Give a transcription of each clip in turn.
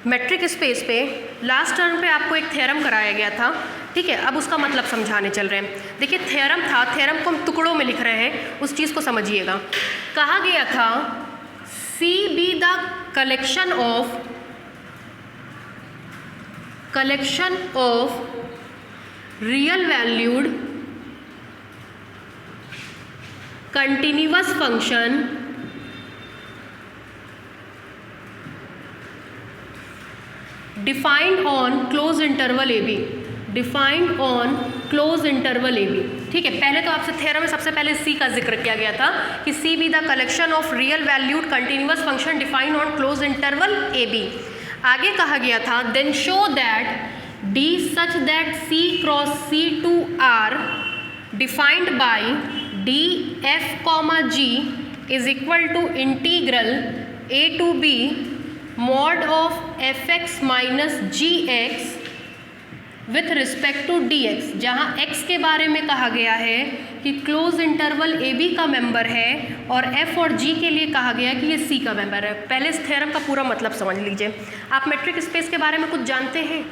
Metric space पे last term पे आपको एक थ्योरम कराया गया था, ठीक है। अब उसका मतलब समझाने चल रहे हैं। देखिए थ्योरम था, थ्योरम को हम टुकड़ों में लिख रहे हैं, उस चीज़ को समझिएगा। कहा गया था C be the collection of real valued continuous function defined on close interval A B, defined on close interval A B, ठीक है। पहले तो आपसे थ्योरम में सबसे पहले सी का जिक्र किया गया था कि C be the collection of real valued continuous function defined on close interval A B. आगे कहा गया था then show that D such that C cross C to R defined by D F comma G is equal to integral A to B mod of fx minus G X with respect to D X, जहाँ x के बारे में कहा गया है कि क्लोज interval A B का मेंबर है और f और g के लिए कहा गया है कि ये c का मेंबर है। पहले इस थ्योरम का पूरा मतलब समझ लीजिए। आप मेट्रिक स्पेस के बारे में कुछ जानते हैं?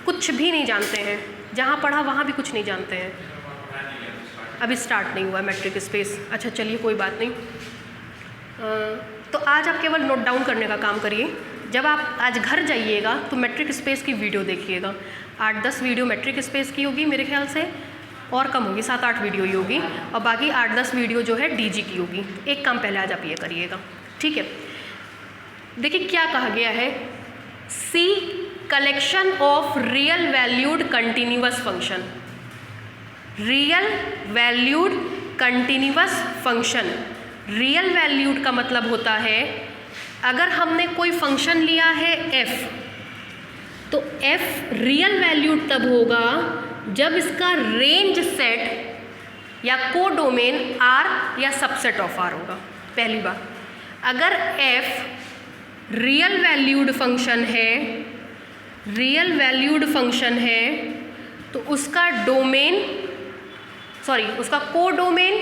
कुछ भी नहीं जानते हैं। जहाँ पढ़ा वहाँ भी कुछ नहीं जानते हैं। अभी स्टार्ट नहीं हुआ मेट्रिक स्पेस। अच्छा चलिए कोई बात नहीं। तो आज आप केवल नोट डाउन करने का काम करिए। जब आप आज घर जाइएगा तो मेट्रिक स्पेस की वीडियो देखिएगा। 8-10 वीडियो मेट्रिक स्पेस की होगी मेरे ख्याल से, और कम होगी, 7-8 वीडियो ही होगी, और बाकी 8-10 वीडियो जो है डीजी की होगी। एक काम पहले आज आप ये करिएगा, ठीक है। देखिए क्या कहा गया है, C collection of real valued continuous function, real valued continuous function. Real valued का मतलब होता है अगर हमने कोई फंक्शन लिया है f, तो f रियल वैल्यूड तब होगा जब इसका रेंज सेट या कोडोमेन R या सबसेट ऑफ R होगा। पहली बात, अगर f रियल वैल्यूड फंक्शन है, रियल वैल्यूड फंक्शन है, तो उसका डोमेन उसका कोडोमेन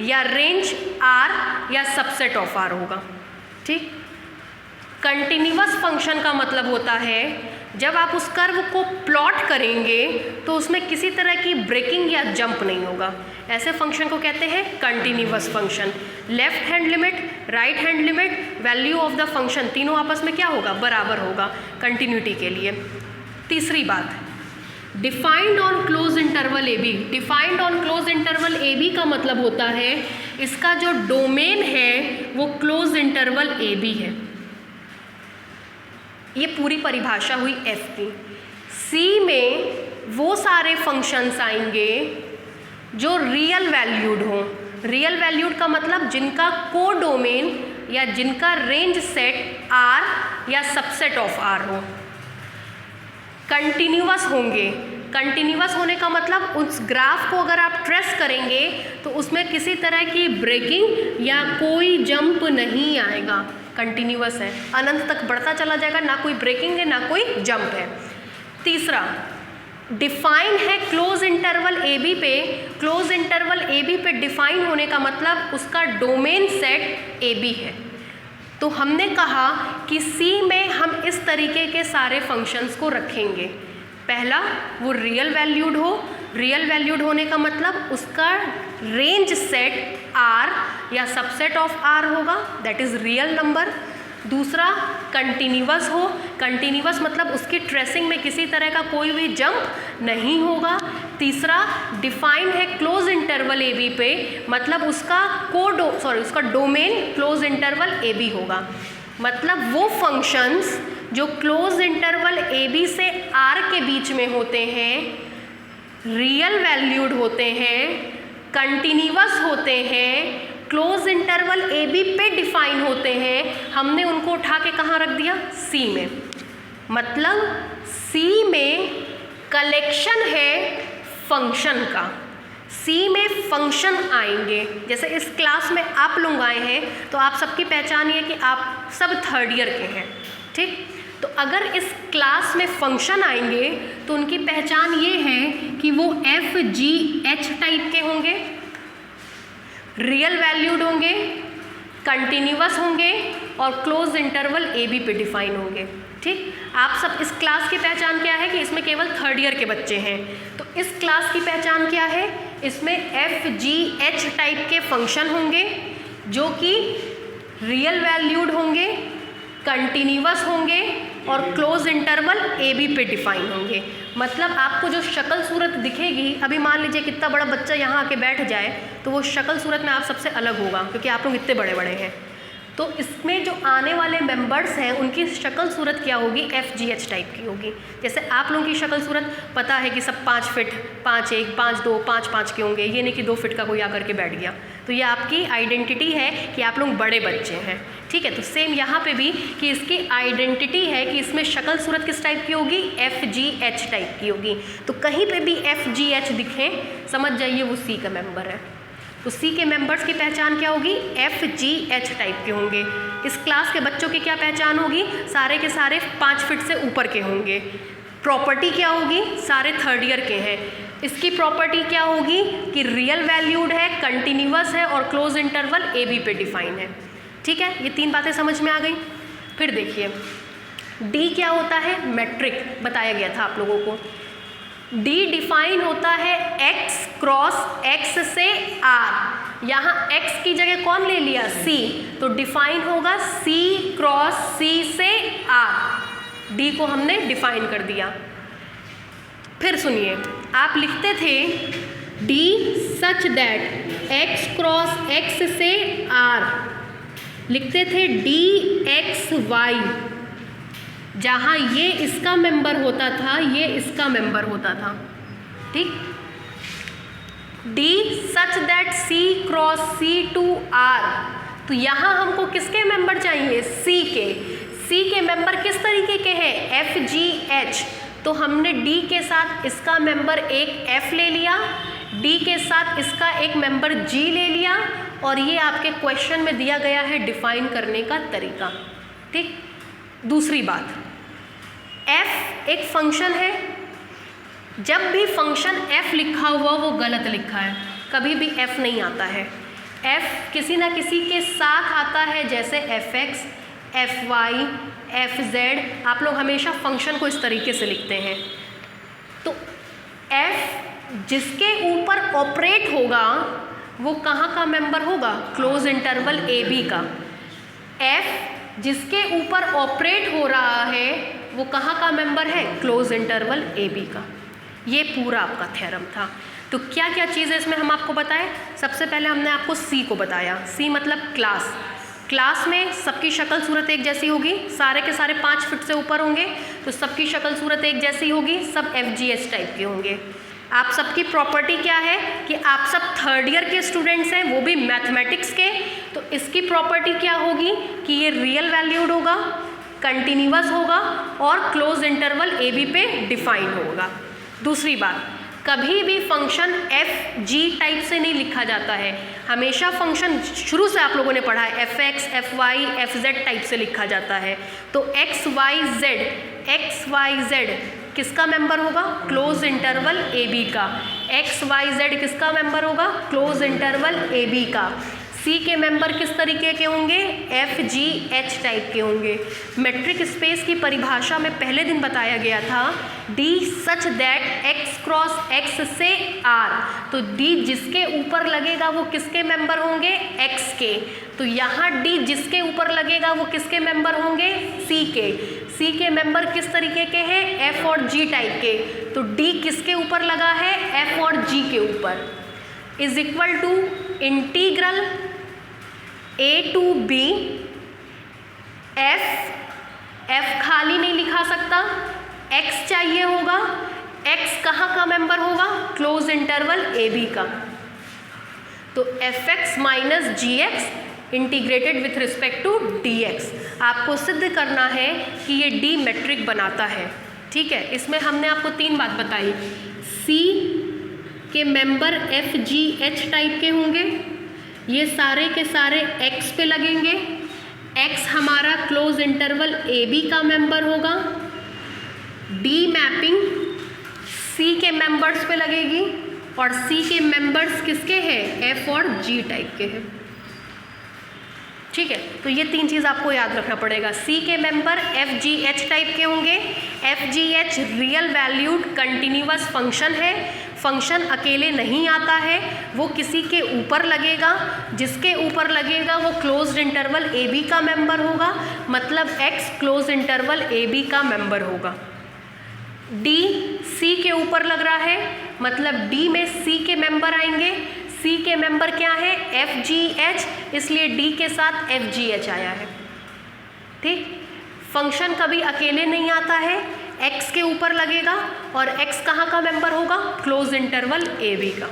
या रेंज R या सबसेट ऑफ R होगा, ठीक। कंटिन्यूअस फंक्शन का मतलब होता है जब आप उस कर्व को प्लॉट करेंगे तो उसमें किसी तरह की ब्रेकिंग या जंप नहीं होगा, ऐसे फंक्शन को कहते हैं continuous function. Left hand limit, right hand limit, value of the function तीनों आपस में क्या होगा, बराबर होगा कंटिन्यूटी के लिए। तीसरी बात, defined on close interval A B. Defined on close interval A B का मतलब होता है इसका जो डोमेन है वो क्लोज इंटरवल ए बी है। ये पूरी परिभाषा हुई एफ की। सी में वो सारे फंक्शंस आएंगे जो रियल वैल्यूड हों। रियल वैल्यूड का मतलब जिनका कोडोमेन या जिनका रेंज सेट R या सबसेट ऑफ R हो। कंटिन्यूअस होंगे। कंटिन्यूअस होने का मतलब उस ग्राफ को अगर आप ट्रेस करेंगे तो उसमें किसी तरह की ब्रेकिंग या कोई जंप नहीं आएगा, कंटिन्यूअस है, अनंत तक बढ़ता चला जाएगा, ना कोई ब्रेकिंग है ना कोई जंप है। तीसरा, डिफाइन है क्लोज इंटरवल ए बी पे। क्लोज इंटरवल ए बी पे डिफाइन होने का मतलब उसका डोमेन सेट ए बी है। तो हमने कहा कि C में हम इस तरीके के सारे फंक्शंस को रखेंगे। पहला, वो रियल वैल्यूड हो। रियल वैल्यूड होने का मतलब उसका रेंज सेट R या सबसेट ऑफ R होगा, दैट इज़ रियल नंबर। दूसरा, कंटिन्यूअस हो। कंटिन्यूअस मतलब उसकी ट्रेसिंग में किसी तरह का कोई भी जंप नहीं होगा। तीसरा, डिफाइन है क्लोज इंटरवल ए बी पे, मतलब उसका उसका domain close interval A B होगा। मतलब वो फंक्शंस जो क्लोज इंटरवल ए बी से R के बीच में होते हैं, रियल वैल्यूड होते हैं, कंटिन्यूअस होते हैं, क्लोज इंटरवल ए बी पे डिफाइन होते हैं, हमने उनको उठा के कहाँ रख दिया, C में। मतलब C में कलेक्शन है फंक्शन का। C में फंक्शन आएंगे। जैसे इस क्लास में आप लोग आए हैं तो आप सबकी पहचान ये कि आप सब 3rd ईयर के हैं, ठीक। तो अगर इस क्लास में फंक्शन आएंगे तो उनकी पहचान ये है कि वो F G H टाइप के होंगे, रियल वैल्यूड होंगे, कंटिन्यूअस होंगे, और क्लोज इंटरवल ए बी पे डिफाइन होंगे। ठीक, आप सब इस क्लास की पहचान क्या है कि इसमें केवल थर्ड ईयर के बच्चे हैं, तो इस क्लास की पहचान क्या है, इसमें एफ जी एच टाइप के फंक्शन होंगे जो कि रियल वैल्यूड होंगे, कंटिन्यूअस होंगे और क्लोज इंटरवल ए बी पे डिफाइन होंगे। मतलब आपको जो शक्ल सूरत दिखेगी, अभी मान लीजिए कितना बड़ा बच्चा यहाँ आके बैठ जाए तो वो शक्ल सूरत में आप सबसे अलग होगा क्योंकि आप लोग इतने बड़े बड़े हैं। तो इसमें जो आने वाले मेंबर्स हैं उनकी शक्ल सूरत क्या होगी, एफ जी एच टाइप की होगी। जैसे आप लोगों की शक्ल सूरत पता है कि सब 5 फीट 5 1 5 2 5 5 के होंगे, ये नहीं कि 2 फीट का कोई आकर के बैठ गया। तो ये आपकी आइडेंटिटी है कि आप लोग बड़े बच्चे हैं। ठीक है, तो सेम यहाँ पे भी कि इसकी आइडेंटिटी है कि इसमें शक्ल सूरत किस टाइप की होगी, एफ जी एच टाइप की होगी। तो कहीं पे भी एफ जी एच दिखें समझ जाइए वो सी का मेंबर है। तो सी के मेंबर्स की पहचान क्या होगी, एफ जी एच टाइप के होंगे। इस क्लास के बच्चों की क्या पहचान होगी, सारे के सारे 5 फीट से ऊपर के होंगे। प्रॉपर्टी क्या होगी, सारे थर्ड ईयर के हैं। इसकी प्रॉपर्टी क्या होगी कि रियल वैल्यूड है, कंटिन्यूअस है और क्लोज इंटरवल ए बी पे डिफाइन है। ठीक है, ये 3 बातें समझ में आ गई। फिर देखिए डी क्या होता है, मैट्रिक बताया गया था आप लोगों को। डी डिफाइन होता है x क्रॉस x से r। यहाँ x की जगह कौन ले लिया, c, तो डिफाइन होगा c क्रॉस c से r। डी को हमने डिफाइन कर दिया। फिर सुनिए, आप लिखते थे d such that x cross x से r, लिखते थे डी एक्स वाई, जहाँ ये इसका मेंबर होता था ये इसका मेंबर होता था। ठीक, D such that C cross C to R, तो यहाँ हमको किसके मेंबर चाहिए, सी के। सी के मेंबर किस तरीके के हैं, एफ जी एच। तो हमने डी के साथ इसका मेंबर एक एफ ले लिया, डी के साथ इसका एक मेंबर जी ले लिया, और ये आपके क्वेश्चन में दिया गया है डिफाइन करने का तरीका। ठीक, दूसरी बात, f एक फंक्शन है। जब भी फंक्शन f लिखा हुआ वो गलत लिखा है, कभी भी f नहीं आता है। f किसी ना किसी के साथ आता है, जैसे fx, fy, fz। आप लोग हमेशा फंक्शन को इस तरीके से लिखते हैं। तो f जिसके ऊपर ऑपरेट होगा वो कहाँ का मेंबर होगा, क्लोज इंटरवल ए बी का। f जिसके ऊपर ऑपरेट हो रहा है वो कहाँ का मेंबर है, क्लोज इंटरवल ए बी का। ये पूरा आपका थ्योरम था। तो क्या क्या चीज़ें इसमें हम आपको बताएं, सबसे पहले हमने आपको सी को बताया। सी मतलब क्लास। क्लास में सबकी शक्ल सूरत एक जैसी होगी, सारे के सारे 5 फीट से ऊपर होंगे, तो सबकी शक्ल सूरत एक जैसी होगी, सब एफ जी एच टाइप के होंगे। आप सबकी प्रॉपर्टी क्या है कि आप सब थर्ड ईयर के स्टूडेंट्स हैं, वो भी मैथमेटिक्स के। तो इसकी प्रॉपर्टी क्या होगी कि ये रियल वैल्यूड होगा, कंटिन्यूअस होगा और क्लोज इंटरवल ए बी पे डिफाइन होगा। दूसरी बात, कभी भी फंक्शन एफ जी टाइप से नहीं लिखा जाता है। हमेशा फंक्शन शुरू से आप लोगों ने पढ़ा है F X, F Y, F Z type से लिखा जाता है। तो एक्स वाई जेड किसका मेंबर होगा, क्लोज इंटरवल ए बी का। एक्स वाई जेड किसका मेंबर होगा, क्लोज इंटरवल ए बी का। सी के मेंबर किस तरीके के होंगे, एफ जी एच टाइप के होंगे। मेट्रिक स्पेस की परिभाषा में पहले दिन बताया गया था, D such that x cross x से आर। तो डी जिसके ऊपर लगेगा वो किसके मेंबर होंगे, एक्स के। तो यहाँ डी जिसके ऊपर लगेगा वो किसके मेंबर होंगे, सी के। सी के मेंबर किस तरीके के हैं, एफ और जी टाइप के। तो डी किसके ऊपर लगा है, एफ और जी के ऊपर। Is equal to integral A to B F खाली नहीं लिखा सकता, एक्स चाहिए होगा। एक्स कहाँ का मेंबर होगा, क्लोज इंटरवल ए बी का। तो F X minus G X integrated with respect to D X. आपको सिद्ध करना है कि ये डी मैट्रिक बनाता है। ठीक है, इसमें हमने आपको 3 बात बताई। सी के member F G H type के होंगे, ये सारे के सारे x पे लगेंगे। x हमारा क्लोज इंटरवल ए बी का मेंबर होगा। डी मैपिंग c के मेंबर्स पे लगेगी और c के मेंबर्स किसके हैं, f और g टाइप के हैं। ठीक है, तो ये 3 चीज़ आपको याद रखना पड़ेगा। सी के मेंबर FGH टाइप के होंगे। FGH real valued continuous function है, फंक्शन अकेले नहीं आता है, वो किसी के ऊपर लगेगा, जिसके ऊपर लगेगा वो क्लोज्ड इंटरवल AB का मेंबर होगा, मतलब X क्लोज इंटरवल AB का मेंबर होगा। D C के ऊपर लग रहा है, मतलब D में C के मेंबर आएंगे। C के मेंबर क्या है? FGH, इसलिए D के साथ FGH आया है। ठीक, फंक्शन कभी अकेले नहीं आता है, X के ऊपर लगेगा और X कहाँ का मेंबर होगा? क्लोज इंटरवल AB का।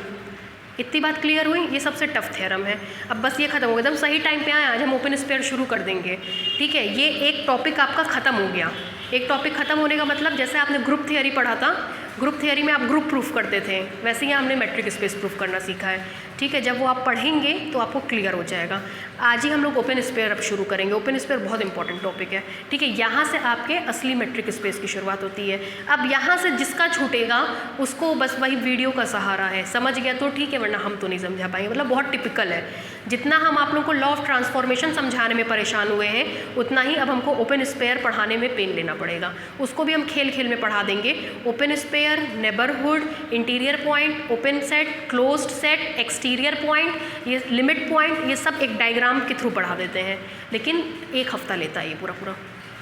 इतनी बात क्लियर हुई? ये सबसे टफ थ्योरम है। अब बस ये खत्म हो गया, एकदम सही टाइम पे आए, आज हम ओपन स्पेयर शुरू कर देंगे। ठीक है, ये एक टॉपिक आपका ख़त्म हो गया। एक टॉपिक ख़त्म होने का मतलब जैसे आपने ग्रुप थियरी पढ़ा था, ग्रुप थियरी में आप ग्रुप प्रूफ करते थे, वैसे ही हमने मैट्रिक स्पेस प्रूफ करना सीखा है। ठीक है, जब वो आप पढ़ेंगे तो आपको क्लियर हो जाएगा। आज ही हम लोग ओपन स्पेयर अब शुरू करेंगे। ओपन स्पेयर बहुत इंपॉर्टेंट टॉपिक है। ठीक है, यहाँ से आपके असली मैट्रिक स्पेस की शुरुआत होती है। अब यहाँ से जिसका छूटेगा उसको बस वही वीडियो का सहारा है, समझ गया तो ठीक है, वरना हम तो नहीं समझा पाएंगे। मतलब बहुत टिपिकल है। जितना हम आप लोगों को लॉ ऑफ ट्रांसफॉर्मेशन समझाने में परेशान हुए हैं, उतना ही अब हमको ओपन स्पेयर पढ़ाने में पेन लेना पड़ेगा। उसको भी हम खेल खेल में पढ़ा देंगे। Open spare, neighbourhood, interior point, open set, closed set, exterior point, ये लिमिट पॉइंट, ये सब एक डायग्राम के थ्रू पढ़ा देते हैं, लेकिन 1 हफ्ता लेता है ये पूरा।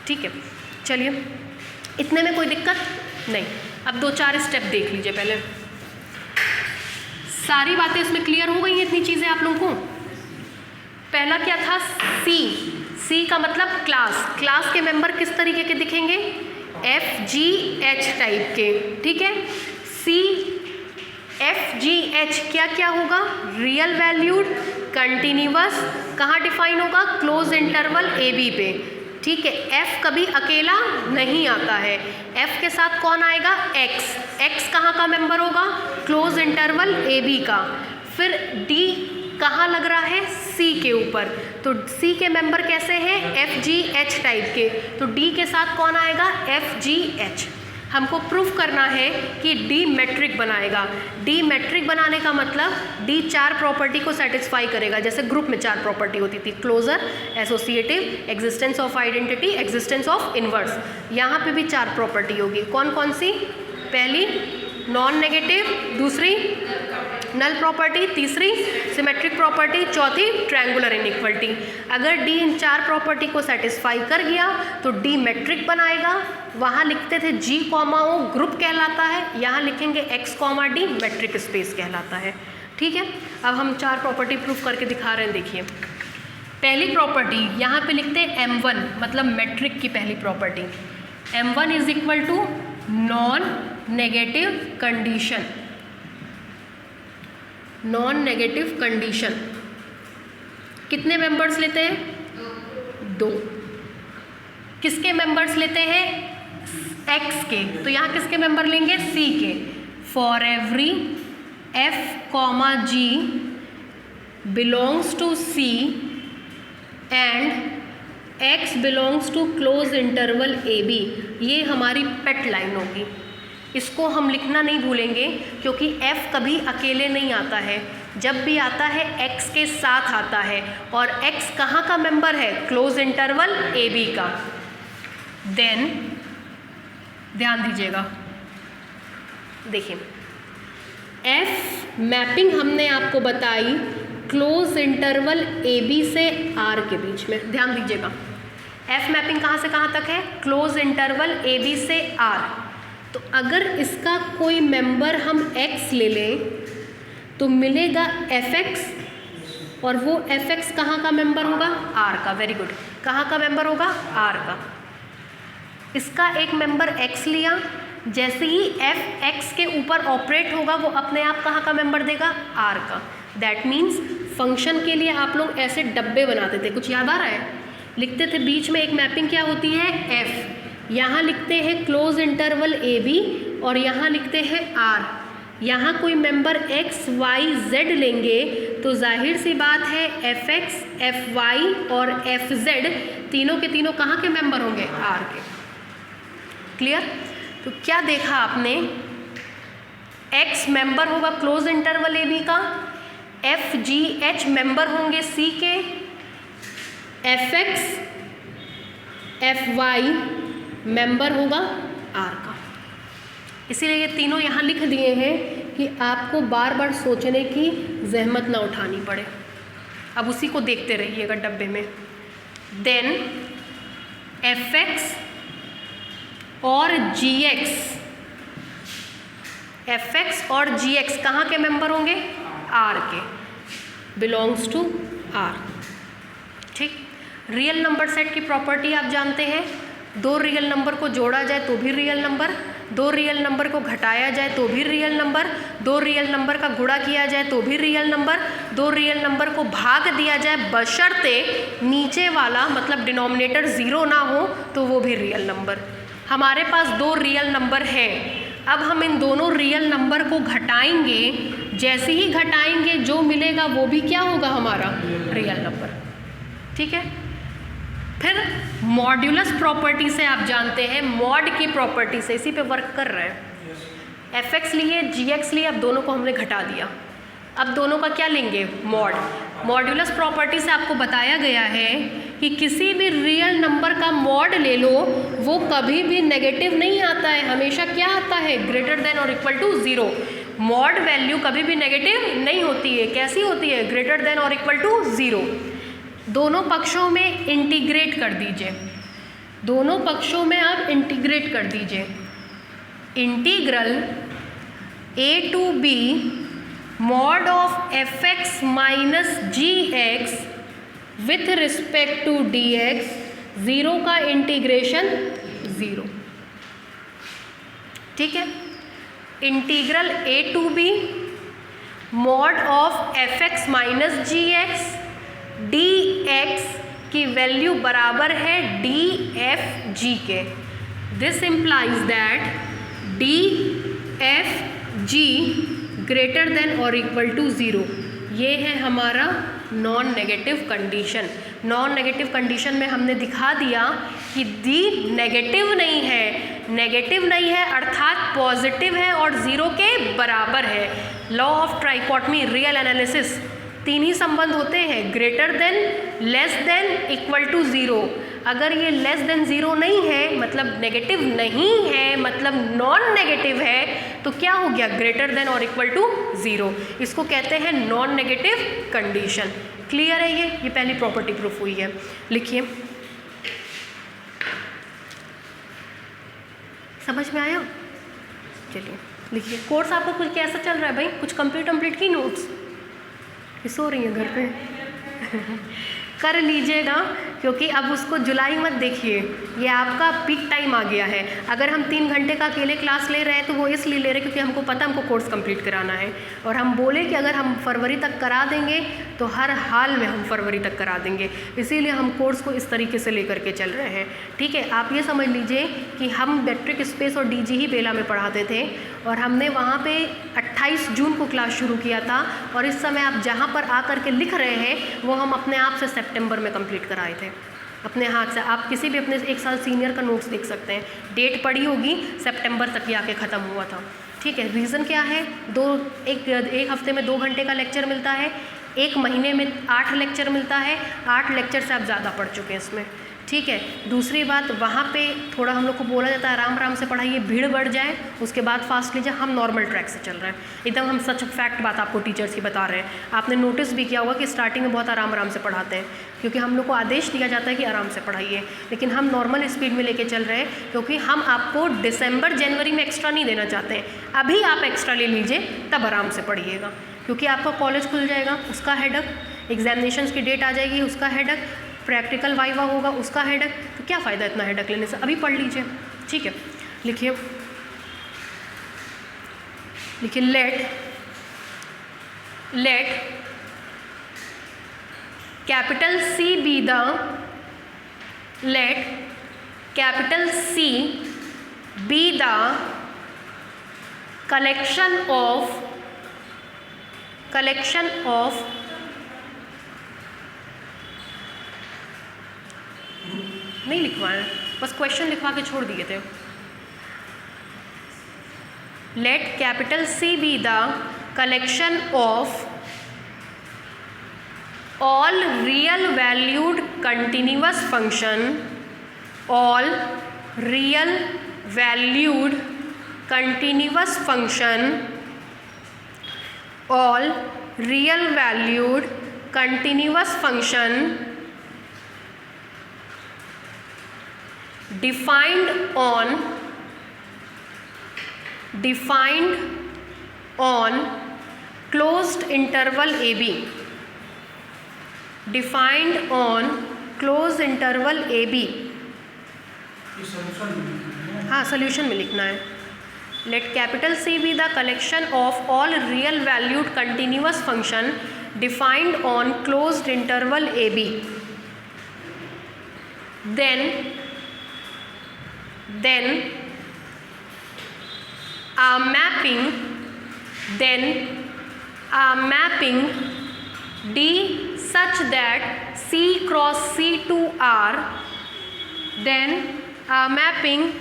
ठीक है, चलिए, इतने में कोई दिक्कत नहीं। अब 2-4 स्टेप देख लीजिए पहले। सारी बातें इसमें क्लियर हो गई हैं, इतनी चीज़ें आप लोगों को। पहला क्या था? सी का मतलब क्लास के मेंबर किस तरीके के दिखेंगे? FGH टाइप के। ठीक है, FGH क्या क्या होगा? रियल वैल्यूड कंटिन्यूअस, कहाँ डिफाइन होगा? क्लोज इंटरवल AB पे। ठीक है, F कभी अकेला नहीं आता है, F के साथ कौन आएगा? X कहाँ का मेंबर होगा? क्लोज इंटरवल AB का। फिर D कहाँ लग रहा है? C के ऊपर, तो C के मेंबर कैसे हैं? FGH टाइप के, तो D के साथ कौन आएगा? FGH। हमको प्रूफ करना है कि D मैट्रिक बनाएगा। D मैट्रिक बनाने का मतलब D 4 प्रॉपर्टी को सेटिस्फाई करेगा। जैसे ग्रुप में 4 प्रॉपर्टी होती थी, closure, associative, existence of identity, existence of inverse. यहाँ पे भी 4 प्रॉपर्टी होगी। कौन कौन सी? पहली नॉन नेगेटिव, दूसरी नल प्रॉपर्टी, तीसरी सिमेट्रिक प्रॉपर्टी, चौथी ट्रायंगुलर इनइक्वलिटी। अगर D इन 4 प्रॉपर्टी को सेटिस्फाई कर गया तो D मैट्रिक बनाएगा। वहाँ लिखते थे G, O ग्रुप कहलाता है, यहाँ लिखेंगे X, D मैट्रिक स्पेस कहलाता है। ठीक है, अब हम 4 प्रॉपर्टी प्रूफ करके दिखा रहे हैं। देखिए, पहली प्रॉपर्टी यहाँ पे लिखते हैं M1, मतलब मैट्रिक की पहली property. M1 is equal to non negative condition. Non negative condition कितने मेंबर्स लेते हैं? 2। किसके मेंबर्स लेते हैं? X के, तो यहाँ किसके मेंबर लेंगे? C के। For every F, G belongs to C and X belongs to close interval AB, ये हमारी पेट लाइन होगी। इसको हम लिखना नहीं भूलेंगे, क्योंकि F कभी अकेले नहीं आता है, जब भी आता है X के साथ आता है, और X कहाँ का मेंबर है? क्लोज इंटरवल AB का। देन ध्यान दीजिएगा, देखिए F मैपिंग हमने आपको बताई क्लोज इंटरवल AB से R के बीच में। ध्यान दीजिएगा, F मैपिंग कहाँ से कहाँ तक है? क्लोज इंटरवल AB से R। तो अगर इसका कोई मेंबर हम X ले लें तो मिलेगा Fx, और वो Fx कहाँ का मेंबर होगा? R का। वेरी गुड, कहाँ का मेंबर होगा? R का। इसका एक मेंबर X लिया, जैसे ही Fx के ऊपर ऑपरेट होगा वो अपने आप कहाँ का मेंबर देगा? R का। दैट मीन्स फंक्शन के लिए आप लोग ऐसे डब्बे बनाते थे, कुछ याद आ रहा है? लिखते थे बीच में एक मैपिंग क्या होती है? F। यहाँ लिखते हैं क्लोज इंटरवल AB और यहाँ लिखते हैं R। यहाँ कोई मेंबर X, Y, Z लेंगे तो जाहिर सी बात है Fx, Fy और Fz तीनों के तीनों कहाँ के मेंबर होंगे? R के। क्लियर? तो क्या देखा आपने? X मेंबर होगा क्लोज इंटरवल AB का, FGH मेंबर होंगे C के, F X F Y member होगा आर का। इसीलिए ये तीनों यहाँ लिख दिए हैं कि आपको बार बार सोचने की जहमत ना उठानी पड़े। अब उसी को देखते रहिएगा डब्बे में। देन एफ एक्स और जी एक्स, एफ एक्स और जी एक्स कहाँ के मेंबर होंगे? आर के, बिलोंग्स टू आर। ठीक। रियल नंबर सेट की प्रॉपर्टी आप जानते हैं, दो रियल नंबर को जोड़ा जाए तो भी रियल नंबर, दो रियल नंबर को घटाया जाए तो भी रियल नंबर, दो रियल नंबर का गुणा किया जाए तो भी रियल नंबर, दो रियल नंबर को भाग दिया जाए बशर्ते नीचे वाला मतलब डिनोमिनेटर ज़ीरो ना हो तो वो भी रियल नंबर। हमारे पास दो रियल नंबर है, अब हम इन दोनों रियल नंबर को घटाएंगे, जैसे ही घटाएंगे जो मिलेगा वो भी क्या होगा? हमारा रियल नंबर। ठीक है। फिर मॉड्यूलस प्रॉपर्टी से आप जानते हैं, मॉड की प्रॉपर्टी से, इसी पे वर्क कर रहे हैं। एफ एक्स लिए, जी एक्स लिए, अब दोनों को हमने घटा दिया, अब दोनों का क्या लेंगे? मॉड। मॉड्यूलस प्रॉपर्टी से आपको बताया गया है कि किसी भी रियल नंबर का मॉड ले लो, वो कभी भी नेगेटिव नहीं आता है, हमेशा क्या आता है? ग्रेटर देन और equal to zero. Mod value कभी भी नेगेटिव नहीं होती है। कैसी होती है? ग्रेटर देन और इक्वल टू ज़ीरो। दोनों पक्षों में इंटीग्रेट कर दीजिए, दोनों पक्षों में आप इंटीग्रेट कर दीजिए। Integral a to b mod of F X minus G X with respect to D X, zero का इंटीग्रेशन ज़ीरो। ठीक है। Integral a to b mod of F X minus G X, D X की value बराबर है D F G के। This implies that D F G greater than और equal to zero. ये है हमारा non negative condition. Non negative condition में हमने दिखा दिया कि डी नेगेटिव नहीं है, नेगेटिव नहीं है अर्थात पॉजिटिव है और ज़ीरो के बराबर है। Law of trichotomy, real analysis, तीन ही संबंध होते हैं, greater than, less than, equal to zero. अगर ये लेस देन ज़ीरो नहीं है मतलब नेगेटिव नहीं है, मतलब नॉन नेगेटिव है, तो क्या हो गया? ग्रेटर देन और इक्वल टू ज़ीरो। इसको कहते हैं नॉन नेगेटिव कंडीशन। क्लियर है? ये पहली प्रॉपर्टी प्रूफ हुई है। लिखिए, समझ में आया? चलिए लिखिए। कोर्स आपको कुछ कैसा चल रहा है भाई? कुछ कंप्लीट की नोट्स सो रही हैं घर पे? कर लीजिएगा, क्योंकि अब उसको जुलाई मत देखिए, ये आपका पीक टाइम आ गया है। अगर हम 3 घंटे का अकेले क्लास ले रहे हैं तो वो इसलिए ले रहे हैं क्योंकि हमको पता हमको कोर्स कंप्लीट कराना है, और हम बोले कि अगर हम फरवरी तक करा देंगे तो हर हाल में हम फरवरी तक करा देंगे, इसीलिए हम कोर्स को इस तरीके से लेकर के चल रहे हैं। ठीक है। आप ये समझ लीजिए कि हम मैट्रिक स्पेस और डीजी ही बेला में पढ़ाते थे, और हमने वहाँ पे 28 जून को क्लास शुरू किया था, और इस समय आप जहाँ पर आकर के लिख रहे हैं वो हम अपने आप से सितंबर में कंप्लीट कराए थे अपने हाथ से। आप किसी भी अपने 1 साल सीनियर का नोट्स देख सकते हैं, डेट पड़ी होगी, सितंबर तक ये आके ख़त्म हुआ था। ठीक है। रीज़न क्या है? एक हफ्ते में 2 घंटे का लेक्चर मिलता है, 1 महीने में 8 लेक्चर मिलता है, 8 लेक्चर से आप ज़्यादा पढ़ चुके हैं इसमें। ठीक है। दूसरी बात, वहाँ पे थोड़ा हम लोग को बोला जाता है आराम आराम से पढ़ाइए, भीड़ बढ़ जाए उसके बाद फास्ट लीजिए। हम नॉर्मल ट्रैक से चल रहे हैं एकदम, हम सच फैक्ट बात आपको टीचर्स की बता रहे हैं। आपने नोटिस भी किया होगा कि स्टार्टिंग में बहुत आराम आराम से पढ़ाते हैं, क्योंकि हम लोग को आदेश दिया जाता है कि आराम से पढ़ाइए, लेकिन हम नॉर्मल स्पीड में लेके चल रहे हैं, क्योंकि हम आपको दिसंबर जनवरी में एक्स्ट्रा नहीं देना चाहते हैं। अभी आप एक्स्ट्रा ले लीजिए, तब आराम से पढ़िएगा, क्योंकि आपका कॉलेज खुल जाएगा, उसका हेडक, एग्जामिनेशंस की डेट आ जाएगी, उसका हेडक, प्रैक्टिकल वाइवा होगा, उसका हेडक। तो क्या फ़ायदा इतना हेडक लेने से? अभी पढ़ लीजिए। ठीक है। लिखिए, let capital C be the, let capital C be the collection of नहीं लिखवाया, बस क्वेश्चन लिखवा के छोड़ दिए थे। Let capital C be the collection of all real valued continuous function, all real valued continuous function, all real valued continuous function defined on closed interval AB, defined on closed interval AB। हाँ, solution में लिखना है। Let capital C B the collection of all real valued continuous function defined on closed interval AB, then a mapping D such that C cross C2R, then a mapping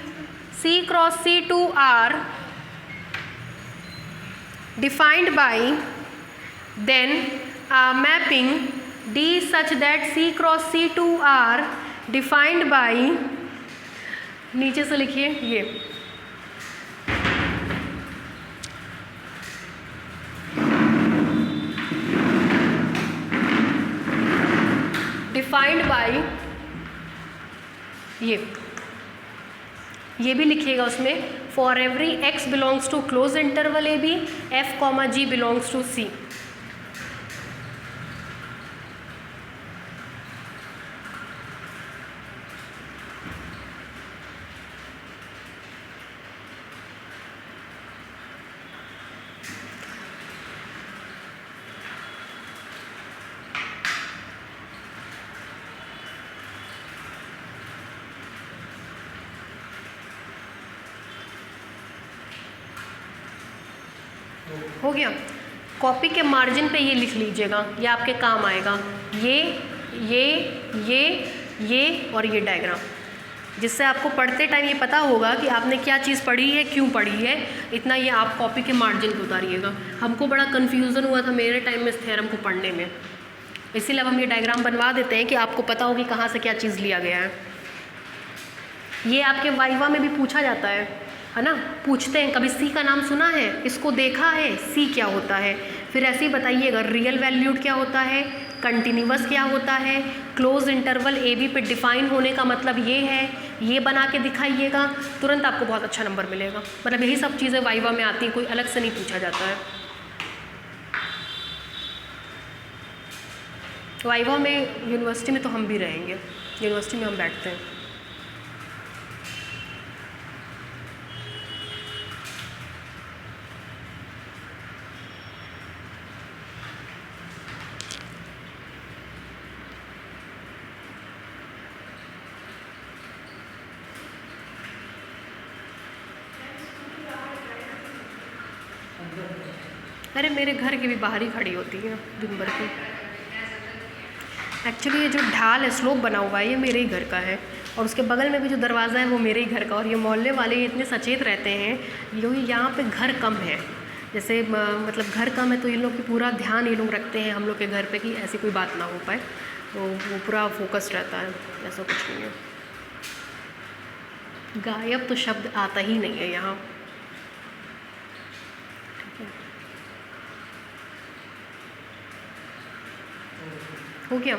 C cross C2R defined by, then a mapping D such that C cross C2R defined by, नीचे से लिखिए ये defined by, ये भी लिखिएगा उसमें, for every x belongs to close interval AB, f, G belongs to C। हो गया। कॉपी के मार्जिन पे ये लिख लीजिएगा, ये आपके काम आएगा। ये और ये डायग्राम, जिससे आपको पढ़ते टाइम ये पता होगा कि आपने क्या चीज़ पढ़ी है, क्यों पढ़ी है। इतना ये आप कॉपी के मार्जिन पे उतारिएगा। हमको बड़ा कन्फ्यूज़न हुआ था मेरे टाइम में इस थ्योरम को पढ़ने में, इसीलिए अब हम ये डायग्राम बनवा देते हैं कि आपको पता हो कि कहाँ से क्या चीज़ लिया गया है। ये आपके वाइवा में भी पूछा जाता है ना, पूछते हैं कभी सी का नाम सुना है, इसको देखा है, सी क्या होता है। फिर ऐसे ही बताइएगा रियल वैल्यूड क्या होता है, कंटिन्यूअस क्या होता है, क्लोज इंटरवल ए बी पे डिफाइन होने का मतलब ये है, ये बना के दिखाइएगा, तुरंत आपको बहुत अच्छा नंबर मिलेगा। मतलब यही सब चीज़ें वाइवा में आती हैं, कोई अलग से नहीं पूछा जाता है। वाइवा में यूनिवर्सिटी में तो हम भी रहेंगे, यूनिवर्सिटी में हम बैठते हैं। अरे मेरे घर के भी बाहर ही खड़ी होती है दिन भर की। एक्चुअली ये जो ढाल है, स्लोप बना हुआ है, ये मेरे ही घर का है, और उसके बगल में भी जो दरवाज़ा है वो मेरे ही घर का। और ये मोहल्ले वाले इतने सचेत रहते हैं, क्योंकि यहाँ पे घर कम है, जैसे मतलब घर कम है तो ये लोग की पूरा ध्यान ये लोग रखते हैं हम लोग के घर पे कि ऐसी कोई बात ना हो पाए, तो वो पूरा फोकस्ड रहता है। ऐसा कुछ नहीं है, गायब तो शब्द आता ही नहीं है यहाँ। हो गया।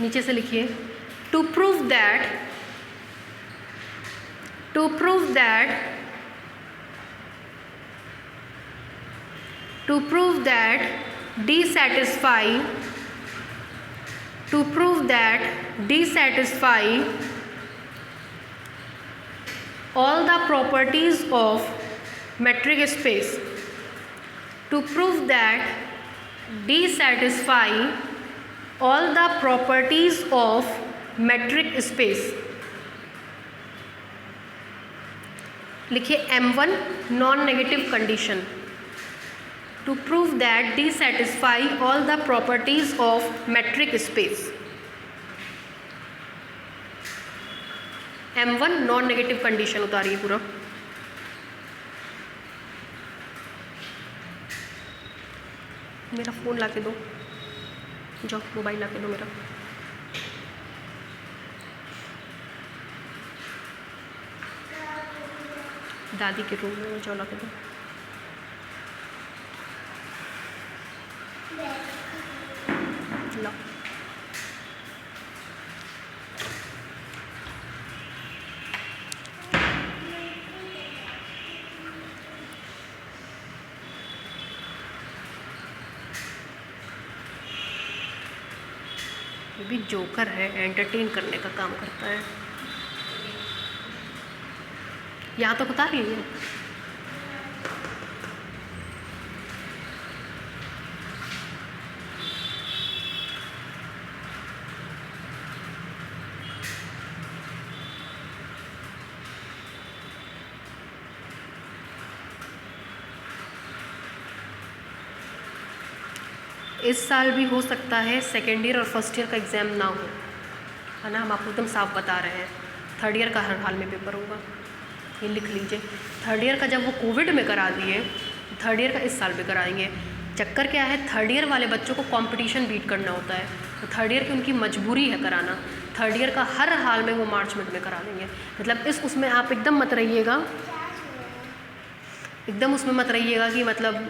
नीचे से लिखिए, to prove that dissatisfy all the properties of metric space, to prove that dissatisfy all the properties of metric space, लिखिए M1 non negative condition, to prove that dissatisfy all the properties of metric space। M1 non negative condition उतारिए पूरा। मेरा phone ला के दो, जाओ mobile ला के दो मेरा। दादी के रूम में जाओ ला के दो। ला ये भी जोकर है, एंटरटेन करने का काम करता है। यहाँ तो बता रही है। इस साल भी हो सकता है सेकेंड ईयर और फर्स्ट ईयर का एग्ज़ाम ना हो, है ना, हम आपको एकदम साफ बता रहे हैं। थर्ड ईयर का हर हाल में पेपर होगा, ये लिख लीजिए। थर्ड ईयर का जब वो कोविड में करा दिए, थर्ड ईयर का इस साल भी कराएंगे। चक्कर क्या है, थर्ड ईयर वाले बच्चों को कंपटीशन बीट करना होता है, तो थर्ड ईयर की उनकी मजबूरी है कराना। थर्ड ईयर का हर हाल में वो मार्च मिड में करा देंगे। मतलब उसमें आप एकदम मत रहिएगा, एकदम उसमें मत रहिएगा कि मतलब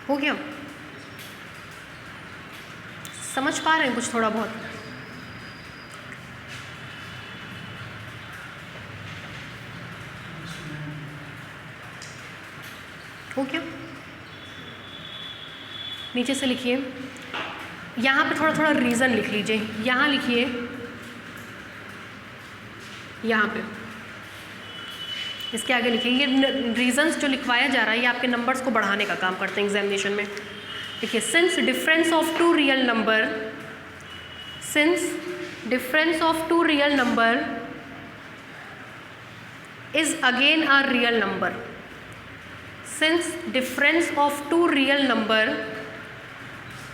हो गया। समझ पा रहे हैं कुछ थोड़ा बहुत? हो गया। नीचे से लिखिए, यहाँ पे थोड़ा थोड़ा रीज़न लिख लीजिए। यहाँ लिखिए, यहाँ पे इसके आगे लिखिए। ये रीजंस जो लिखवाया जा रहा है ये आपके नंबर्स को बढ़ाने का काम करते हैं एग्जामिनेशन में। देखिए, since difference of two real number, since difference of two real number is again a real number, since difference of two real number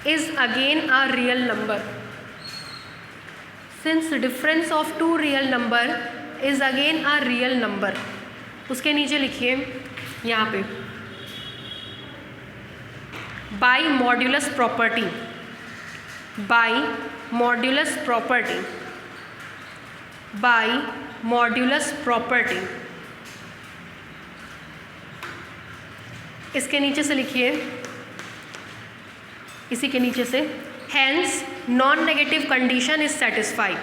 is again a real number, since difference of two real number is again a real number. उसके नीचे लिखिए यहाँ पे, by modulus property, by modulus property, by modulus property. इसके नीचे से लिखिए, इसी के नीचे से, hence non negative condition is satisfied,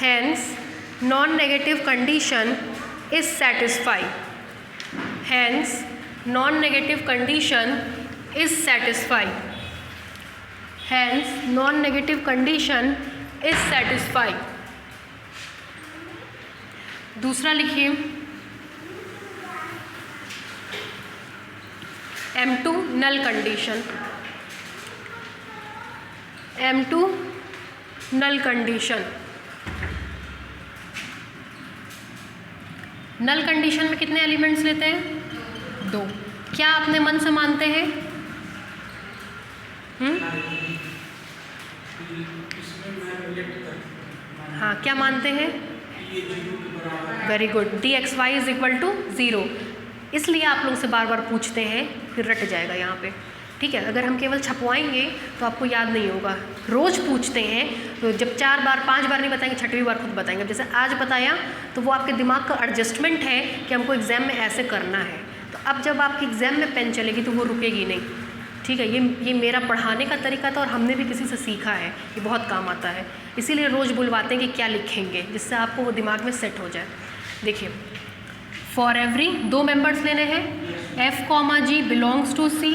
hence non negative condition is satisfied, hence non-negative condition is satisfied, hence non-negative condition is satisfied। दूसरा लिखिए, M2 null condition, M2 null condition। Null condition में कितने एलिमेंट्स लेते हैं? 2। क्या अपने मन से मानते हैं? हाँ, क्या मानते हैं? Very good, D X Y is equal to 0। इसलिए आप लोग से बार बार पूछते हैं, फिर रट जाएगा यहाँ पे, ठीक है। अगर हम केवल छपवाएंगे तो आपको याद नहीं होगा। रोज़ पूछते हैं तो जब 4 बार 5 बार नहीं बताएंगे, 6वीं बार खुद बताएंगे। जैसे आज बताया तो वो आपके दिमाग का एडजस्टमेंट है कि हमको एग्ज़ाम में ऐसे करना है। तो अब जब आपकी एग्ज़ाम में पेन चलेगी तो वो रुकेगी नहीं, ठीक है। ये मेरा पढ़ाने का तरीका था और हमने भी किसी से सीखा है, ये बहुत काम आता है। इसीलिए रोज़ बुलवाते हैं कि क्या लिखेंगे, जिससे आपको वो दिमाग में सेट हो जाए। देखिए, फॉर एवरी 2 मेंबर्स लेने हैं, F, G belongs to C,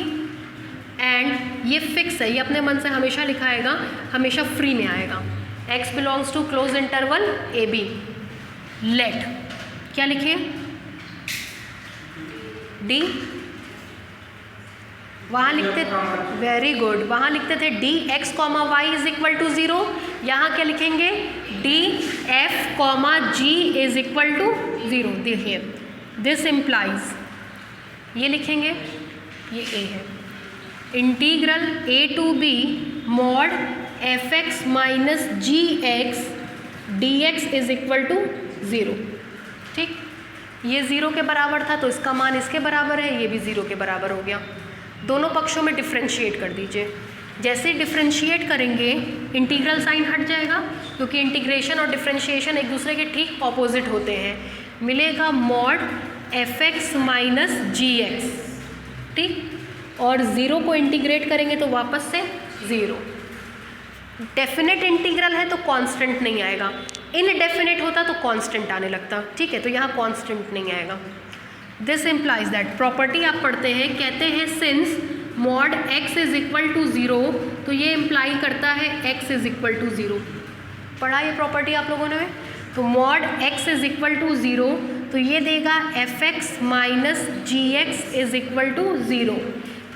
and ये फिक्स है, ये अपने मन से हमेशा लिखाएगा, हमेशा फ्री में आएगा। X belongs to close interval AB, let क्या लिखे? D, वहाँ लिखते, वेरी गुड, वहाँ लिखते थे D X, Y is equal to 0। यहाँ क्या लिखेंगे? D F, G is equal to 0। देखिए, दिस इम्प्लाइज, ये लिखेंगे, ये A है, integral A to B mod F X minus G X D X is equal to 0। ठीक, ये 0 के बराबर था तो इसका मान इसके बराबर है, ये भी 0 के बराबर हो गया। दोनों पक्षों में डिफ्रेंशिएट कर दीजिए। जैसे डिफ्रेंशिएट करेंगे इंटीग्रल साइन हट जाएगा, क्योंकि इंटीग्रेशन और डिफ्रेंशिएशन एक दूसरे के ठीक ऑपोजिट होते हैं। मिलेगा mod F X minus G X. ठीक, और 0 को इंटीग्रेट करेंगे तो वापस से 0। डेफिनेट इंटीग्रल है तो कांस्टेंट नहीं आएगा, इनडेफिनेट होता तो कांस्टेंट आने लगता। ठीक है, तो यहाँ कांस्टेंट नहीं आएगा। दिस इम्प्लाइज दैट, प्रॉपर्टी आप पढ़ते हैं, कहते हैं since mod x is equal to 0, तो ये इम्प्लाई करता है x इज इक्वल टू 0। पढ़ा ये प्रॉपर्टी आप लोगों ने? तो mod x is equal to 0, तो ये देगा F X minus G X is equal to 0।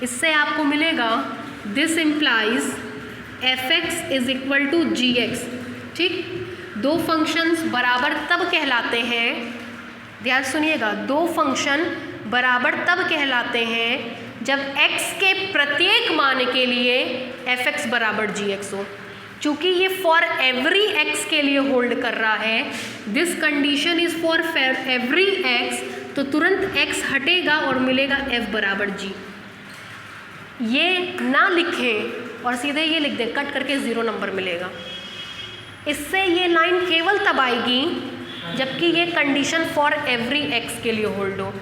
इससे आपको मिलेगा this implies F X is equal to G X. ठीक, दो फंक्शंस बराबर तब कहलाते हैं, ध्यान सुनिएगा, दो फंक्शन बराबर तब कहलाते हैं जब x के प्रत्येक मान के लिए एफ एक्स बराबर जी एक्स हो। चूँकि ये फॉर एवरी x के लिए होल्ड कर रहा है, this condition is for every x, तो तुरंत x हटेगा और मिलेगा f बराबर g। ये ना लिखें और सीधे ये लिख दें, कट करके 0 नंबर मिलेगा। इससे ये लाइन केवल तब आएगी जबकि ये कंडीशन फॉर एवरी x के लिए होल्ड हो।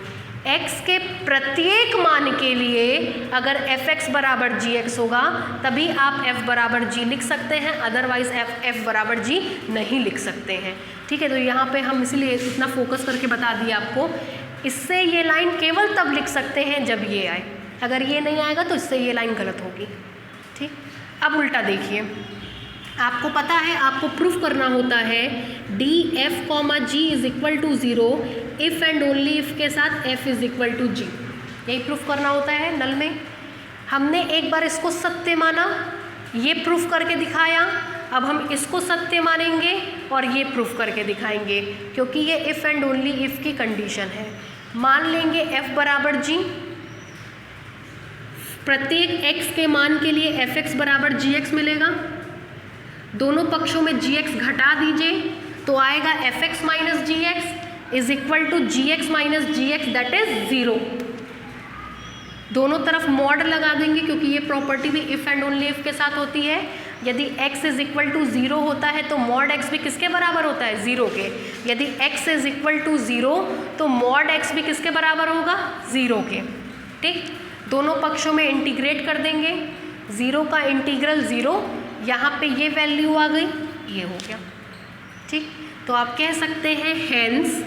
x के प्रत्येक मान के लिए अगर एफ एक्स बराबर जी एक्स होगा तभी आप f बराबर g लिख सकते हैं, अदरवाइज f बराबर g नहीं लिख सकते हैं। ठीक है, तो यहाँ पे हम इसलिए इतना फोकस करके बता दिया आपको। इससे ये लाइन केवल तब लिख सकते हैं जब ये आए, अगर ये नहीं आएगा तो इससे ये लाइन गलत होगी। ठीक, अब उल्टा देखिए, आपको पता है आपको प्रूफ करना होता है D F comma G is equal to 0 if and only if के साथ f is equal to G. यही प्रूफ करना होता है नल में। हमने एक बार इसको सत्य माना, ये प्रूफ करके दिखाया, अब हम इसको सत्य मानेंगे और ये प्रूफ करके दिखाएंगे, क्योंकि ये इफ़ एंड ओनली इफ़ की कंडीशन है। मान लेंगे f बराबर g, प्रत्येक x के मान के लिए एफ एक्स बराबर जी एक्स मिलेगा। दोनों पक्षों में जी एक्स घटा दीजिए तो आएगा F X minus G X is equal to G X minus G X, that is 0। दोनों तरफ मॉड लगा देंगे, क्योंकि ये प्रॉपर्टी भी इफ़ एंड ओनली इफ़ के साथ होती है। यदि x इज इक्वल टू 0 होता है तो मॉड x भी किसके बराबर होता है? 0 के। यदि x इज इक्वल टू 0 तो मॉड x भी किसके बराबर होगा? 0 के। ठीक, दोनों पक्षों में इंटीग्रेट कर देंगे, 0 का इंटीग्रल 0, यहाँ पे ये वैल्यू आ गई, ये हो गया। ठीक, तो आप कह सकते हैं हेंस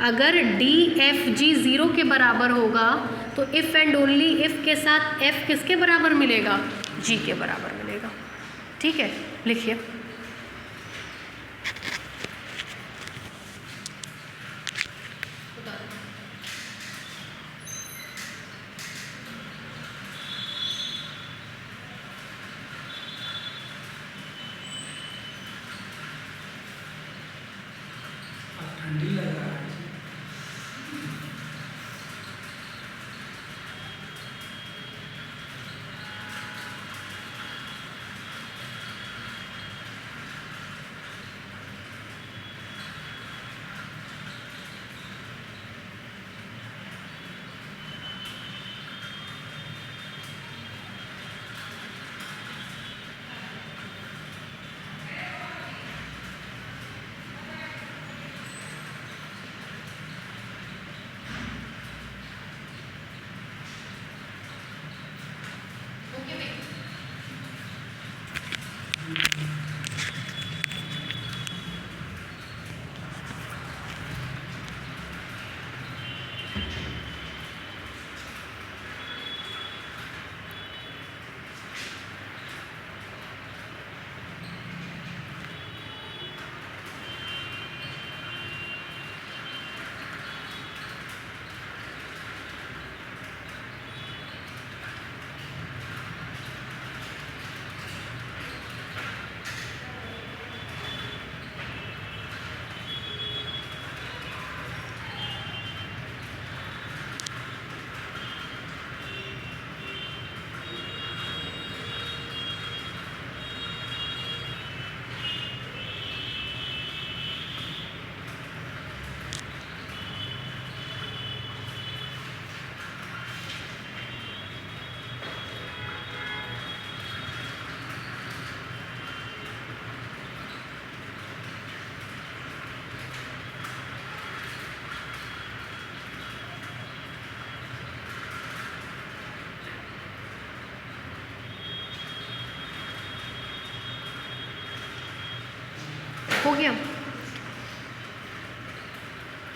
अगर डी एफ जी 0 के बराबर होगा तो इफ़ एंड ओनली इफ़ के साथ f किसके बराबर मिलेगा? g के बराबर मिलेगा। ठीक है, लिखिए। ठंडी लग रहा है।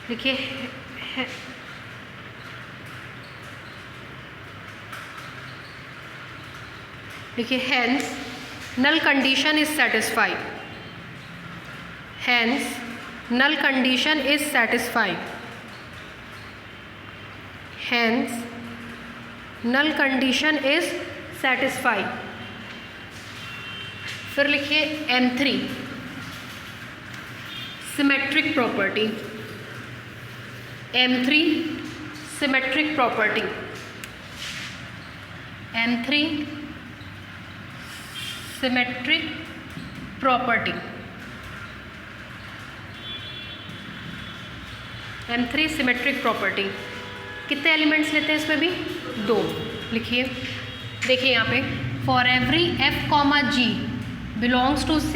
लिखिए hence null condition is satisfied, hence null condition is satisfied, hence null condition is satisfied। फिर लिखिए M3 symmetric property, M3 symmetric property, M3 symmetric property, M3 symmetric property। कितने एलिमेंट्स लेते हैं इसमें भी? 2। लिखिए, देखिए यहाँ पे for every f, g belongs to C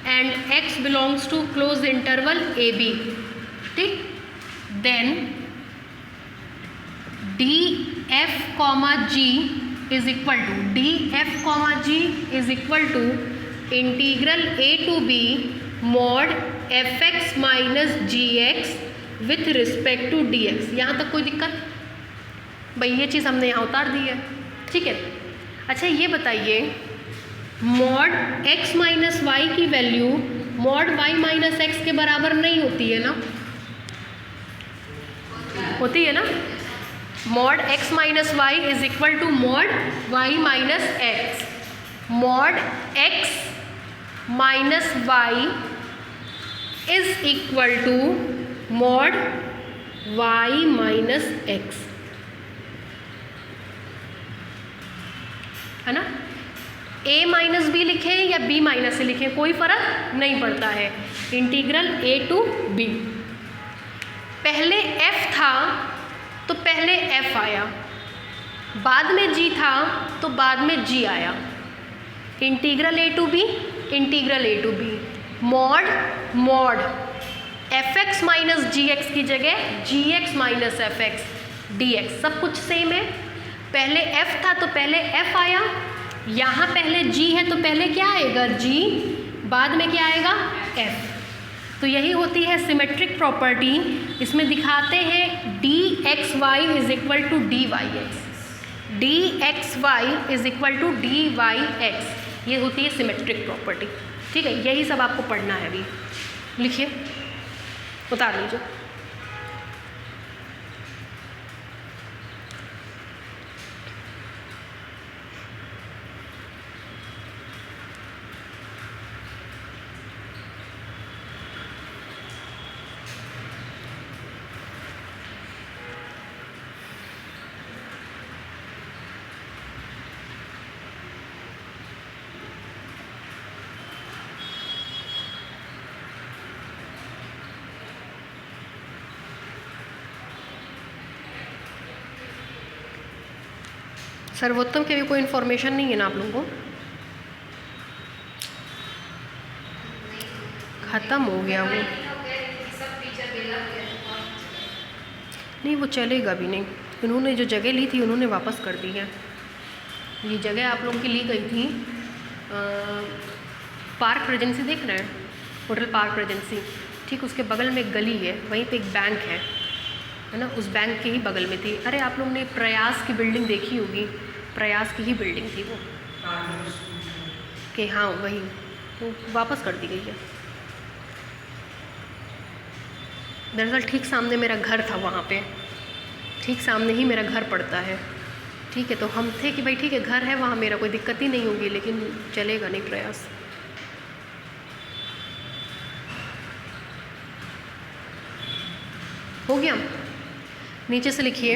and x belongs to close interval AB, ठीक, then df, g is equal to df, g is equal to integral a to b mod fx minus gx with respect to dx। यहाँ तक कोई दिक्कत? भाई ये चीज़ हमने यहाँ उतार दी है, ठीक है। अच्छा ये बताइए, मॉड x माइनस वाई की value mod y minus X के बराबर नहीं होती है ना? होती है ना? Mod x minus Y is equal to mod y minus X. Mod x minus Y is equal to mod y minus X, है ना? a माइनस बी लिखें या b माइनस से लिखें, कोई फर्क नहीं पड़ता है। Integral a to b। पहले f था तो पहले f आया, बाद में g था तो बाद में g आया। Integral a to b, integral a to b, mod fx minus gx की जगह gx माइनस fx dx, सब कुछ सेम है। पहले f था तो पहले f आया, यहाँ पहले g है तो पहले क्या आएगा? g, बाद में क्या आएगा? f। तो यही होती है सिमेट्रिक प्रॉपर्टी। इसमें दिखाते हैं dxy is equal to dyx, dxy is equal to dyx, ये होती है सिमेट्रिक प्रॉपर्टी, ठीक है। यही सब आपको पढ़ना है अभी। लिखिए, उतार लीजिए। सर्वोत्तम के भी कोई इन्फॉर्मेशन नहीं है ना आप लोगों को? ख़त्म हो गया वो, नहीं वो चलेगा भी नहीं। उन्होंने जो जगह ली थी उन्होंने वापस कर दी है। ये जगह आप लोगों की ली गई थी पार्क रेजेंसी, देख रहे हैं, होटल पार्क रेजेंसी, ठीक उसके बगल में एक गली है, वहीं पे एक बैंक है ना, उस बैंक के ही बगल में थी। अरे आप लोगों ने प्रयास की बिल्डिंग देखी होगी, प्रयास की ही बिल्डिंग थी वो, कि हाँ वही, तो वापस कर दी गई है। दरअसल ठीक सामने मेरा घर था, वहाँ पे ठीक सामने ही मेरा घर पड़ता है, ठीक है। तो हम थे कि भाई ठीक है घर है वहाँ, मेरा कोई दिक्कत ही नहीं होगी, लेकिन चलेगा नहीं प्रयास। हो गया? नीचे से लिखिए,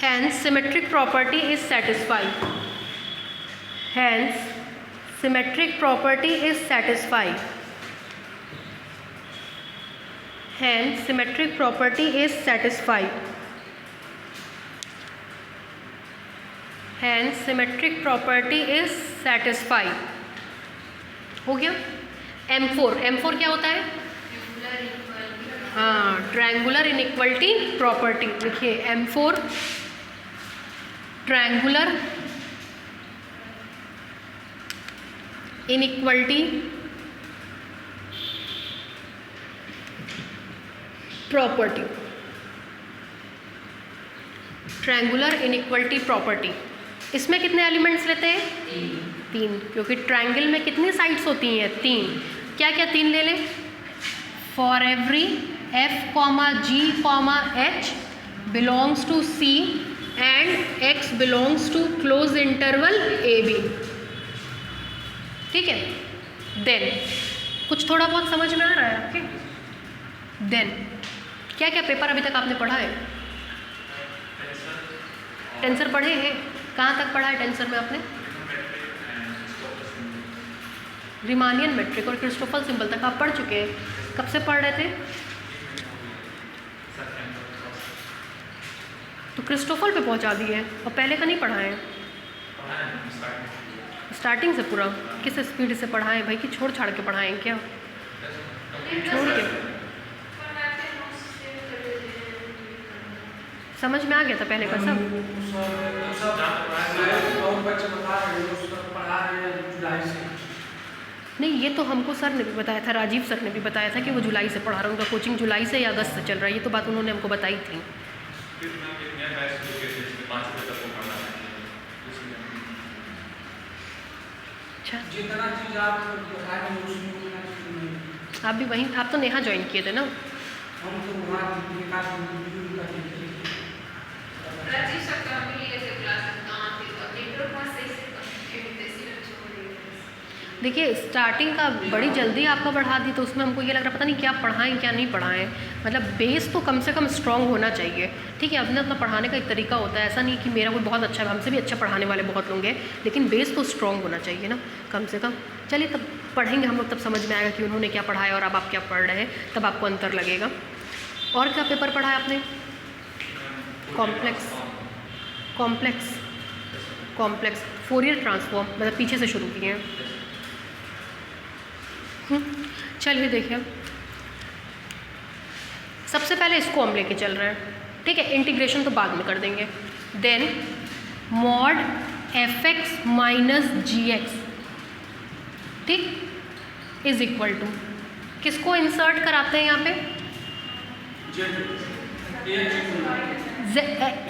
hence symmetric property is satisfied, hence symmetric property is satisfied, hence symmetric property is satisfied, hence symmetric property is satisfied। हो गया? M4 क्या होता है? हाँ, ट्रायंगुलर इनइक्वलिटी प्रॉपर्टी। लिखिए M4 triangular inequality property, triangular inequality property. इसमें कितने elements लेते हैं? 3, क्योंकि ट्रायंगल में कितनी साइड्स होती हैं? 3। क्या क्या 3 ले लें? For every f, g, h belongs to c and x belongs to close interval a b। ठीक है, देन कुछ थोड़ा बहुत समझ में आ रहा है आपके? देन क्या क्या पेपर अभी तक आपने पढ़ा है? टेंसर पढ़े हैं? कहाँ तक पढ़ा है टेंसर में आपने? रिमानियन मेट्रिक और क्रिस्टोफल सिंबल तक आप पढ़ चुके हैं। कब से पढ़ रहे थे? तो क्रिस्टोफल पे पहुंचा दिए और पहले का नहीं पढ़ा है? स्टार्टिंग से पूरा किस स्पीड से पढ़ाएं भाई? कि छोड़ छाड़ के पढ़ाएं क्या? छोड़ के समझ में आ गया था पहले का सब? नहीं, ये तो हमको सर ने भी बताया था, राजीव सर ने भी बताया था कि वो जुलाई से पढ़ा रहा है, उनका कोचिंग जुलाई से या अगस्त से चल रहा है। ये तो बात उन्होंने हमको बताई थी। अच्छा, जितना चीज आप बताएं आप भी वहीं, आप तो नेहा ज्वाइन किए थे ना? हम तो वहाँ देखिए, स्टार्टिंग का बड़ी जल्दी आपका बढ़ा दी तो उसमें हमको ये लग रहा पता नहीं क्या पढ़ाएं क्या नहीं पढ़ाएं। मतलब बेस तो कम से कम स्ट्रॉन्ग होना चाहिए। ठीक है, अपने अपना पढ़ाने का एक तरीका होता है, ऐसा नहीं कि मेरा कोई बहुत अच्छा है, हमसे भी अच्छा पढ़ाने वाले बहुत लोग हैं, लेकिन बेस तो स्ट्रॉन्ग होना चाहिए ना कम से कम। चलिए, तब पढ़ेंगे हम लोग, तब समझ में आएगा कि उन्होंने क्या पढ़ाया और अब आप क्या पढ़ रहे हैं, तब आपको अंतर लगेगा। और क्या पेपर पढ़ा है आपने? कॉम्प्लेक्स फोरियर ट्रांसफॉर्म, मतलब पीछे से शुरू किए हैं। चलिए देखिए, सबसे पहले इसको हम लेके चल रहे हैं। ठीक है, इंटीग्रेशन तो बाद में कर देंगे। Then mod fx minus gx, ठीक, इज इक्वल टू, किसको इंसर्ट कराते हैं यहाँ पे?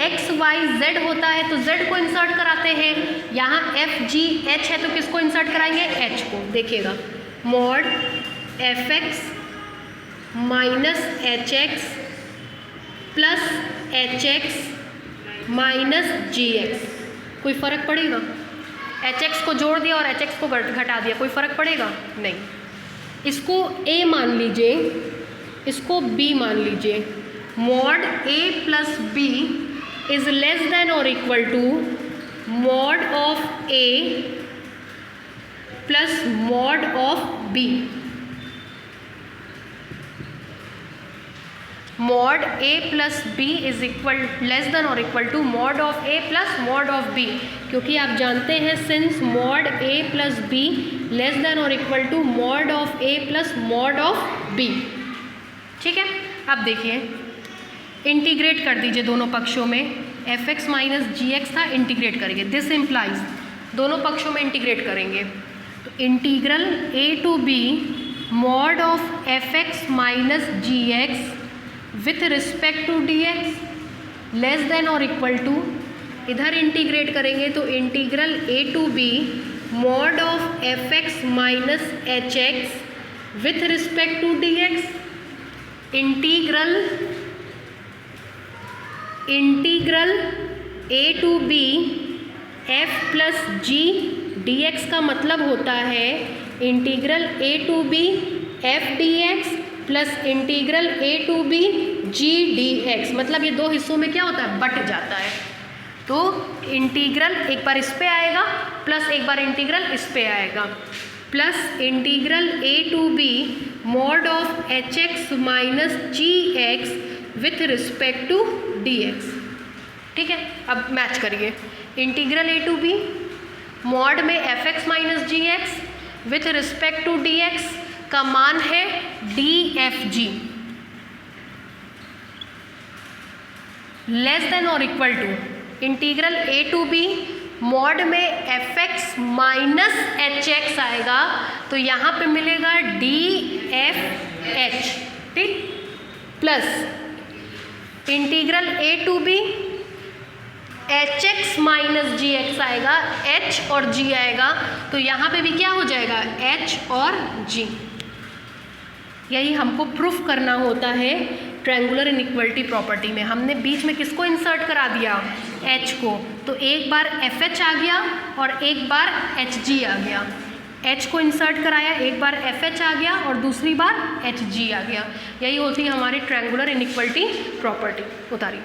एक्स वाई जेड होता है तो z को इंसर्ट कराते हैं। यहाँ f g h है तो किसको इंसर्ट कराएंगे? h को। देखिएगा, mod fx minus hx plus hx minus gx, कोई फ़र्क पड़ेगा? hx को जोड़ दिया और hx को घटा दिया, कोई फ़र्क पड़ेगा? नहीं। इसको a मान लीजिए, इसको b मान लीजिए। Mod a plus b is less than और equal to mod of a plus mod of b। Mod a plus b is equal less than और equal to mod of a plus mod of b, क्योंकि आप जानते हैं since mod a plus b less than और equal to mod of a plus mod of b। ठीक है, अब देखिए, इंटीग्रेट कर दीजिए दोनों पक्षों में। fx माइनस gx था, इंटीग्रेट करेंगे। दिस इम्प्लाइज दोनों पक्षों में इंटीग्रेट करेंगे तो integral a to b mod of fx minus gx with respect to dx less than और इक्वल टू, इधर इंटीग्रेट करेंगे तो integral a to b mod of fx minus hx with respect to dx, integral a to b f plus g dx का मतलब होता है integral a to b f dx plus integral a to b g dx। मतलब ये दो हिस्सों में क्या होता है? बट जाता है। तो इंटीग्रल एक बार इस पे आएगा प्लस एक बार इंटीग्रल इस पे आएगा, plus integral a to b mod of hx minus gx with respect to dx। ठीक है, अब मैच करिए। Integral a to b mod में fx minus gx with respect to dx का मान है dfg लेस देन और equal to integral a to b mod में fx माइनस hx आएगा तो यहाँ पे मिलेगा dfh, ठीक, plus integral a to b hx minus G x आएगा, h और g आएगा, तो यहाँ पे भी क्या हो जाएगा h और g। यही हमको प्रूफ करना होता है ट्रायंगुलर इनइक्वालिटी प्रॉपर्टी में। हमने बीच में किसको इंसर्ट करा दिया, h को, तो एक बार fh आ गया और एक बार hg आ गया। h को इंसर्ट कराया, एक बार fh आ गया और दूसरी बार hg आ गया। यही होती है हमारी ट्रायंगुलर इनइक्वालिटी प्रॉपर्टी। उतारी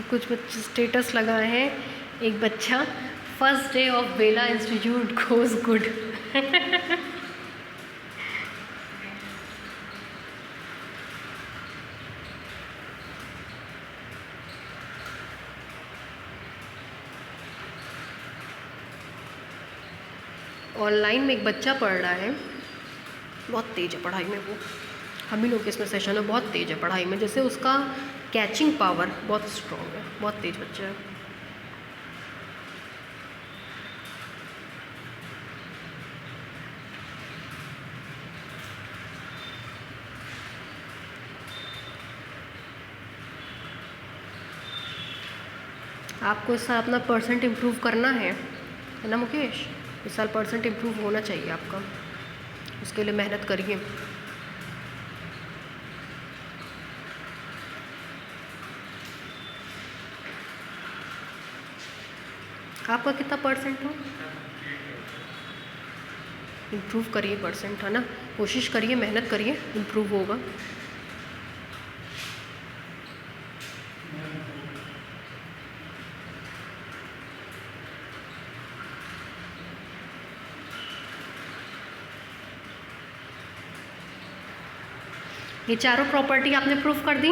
कुछ बच्चे स्टेटस लगाए हैं। एक बच्चा first day of Bela institute goes good. Online में एक बच्चा पढ़ रहा है, बहुत तेज है पढ़ाई में वो। हम ही लोग के इसमें सेशन में बहुत तेज है पढ़ाई में, जैसे उसका कैचिंग पावर बहुत स्ट्रॉन्ग है, बहुत तेज बच्चा है। आपको इस साल अपना परसेंट इम्प्रूव करना है ना मुकेश? इस साल परसेंट इम्प्रूव होना चाहिए आपका, उसके लिए मेहनत करिए। आपका कितना परसेंट हो? इम्प्रूव करिए परसेंट, है ना, कोशिश करिए, मेहनत करिए, इम्प्रूव होगा। ये चारों प्रॉपर्टी आपने प्रूफ कर दी।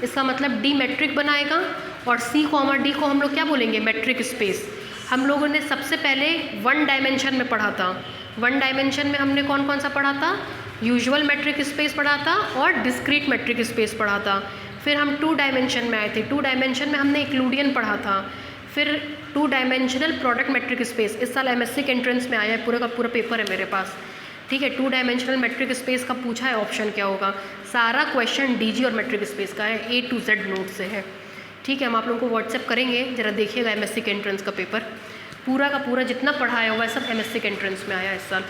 इसका मतलब डी मैट्रिक बनाएगा और सी कॉमा डी को हम लोग क्या बोलेंगे, मैट्रिक स्पेस। हम लोगों ने सबसे पहले वन डायमेंशन में पढ़ा था। वन डायमेंशन में हमने कौन कौन सा पढ़ा था, यूजुअल मैट्रिक स्पेस पढ़ा था और डिस्क्रीट मैट्रिक स्पेस पढ़ा था। फिर हम टू डायमेंशन में आए थे, टू डायमेंशन में हमने यूक्लिडियन पढ़ा था। फिर two dimensional product matric space, इस साल एमएससी के एंट्रेंस में आया है, पूरा का पूरा पेपर है मेरे पास, ठीक है। टू डायमेंशनल मैट्रिक स्पेस का पूछा है, ऑप्शन क्या होगा। सारा क्वेश्चन डीजी और मैट्रिक स्पेस का है, A to Z नोट से है, ठीक है। हम आप लोगों को व्हाट्सएप करेंगे, ज़रा देखिएगा एमएससी के एंट्रेंस का पेपर, पूरा का पूरा जितना पढ़ाया हुआ है सब एमएससी के एंट्रेंस में आया इस साल।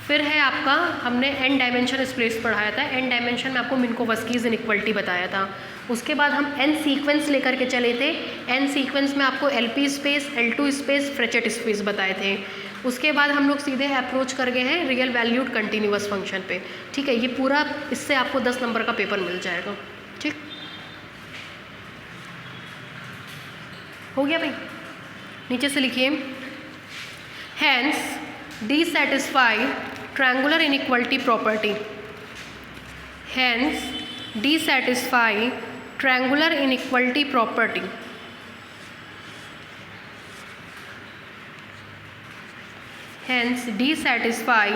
फिर है आपका, हमने एन डायमेंशन स्पेस पढ़ाया था। एन डायमेंशन में आपको मिन्कोवस्कीज इनइक्वालिटी बताया था। उसके बाद हम एन सीक्वेंस लेकर के चले थे। एन सीक्वेंस में आपको LP space, L2 space, Frechet space बताए थे। उसके बाद हम लोग सीधे अप्रोच कर गए हैं रियल वैल्यूड कंटिन्यूअस फंक्शन पे, ठीक है। ये पूरा, इससे आपको 10 नंबर का पेपर मिल जाएगा, ठीक हो गया भाई। नीचे से लिखिए, hence dissatisfy triangular inequality property. Hence dissatisfy triangular inequality property. Hence dissatisfy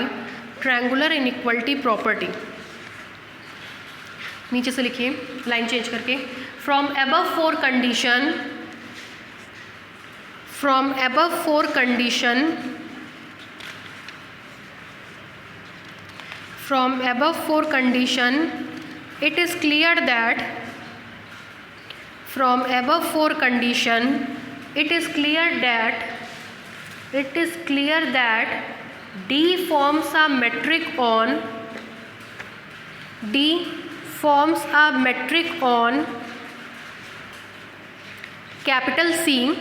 triangular inequality property। नीचे से लिखिए लाइन चेंज करके, from above four condition it is clear that it is clear that D forms a metric on capital C.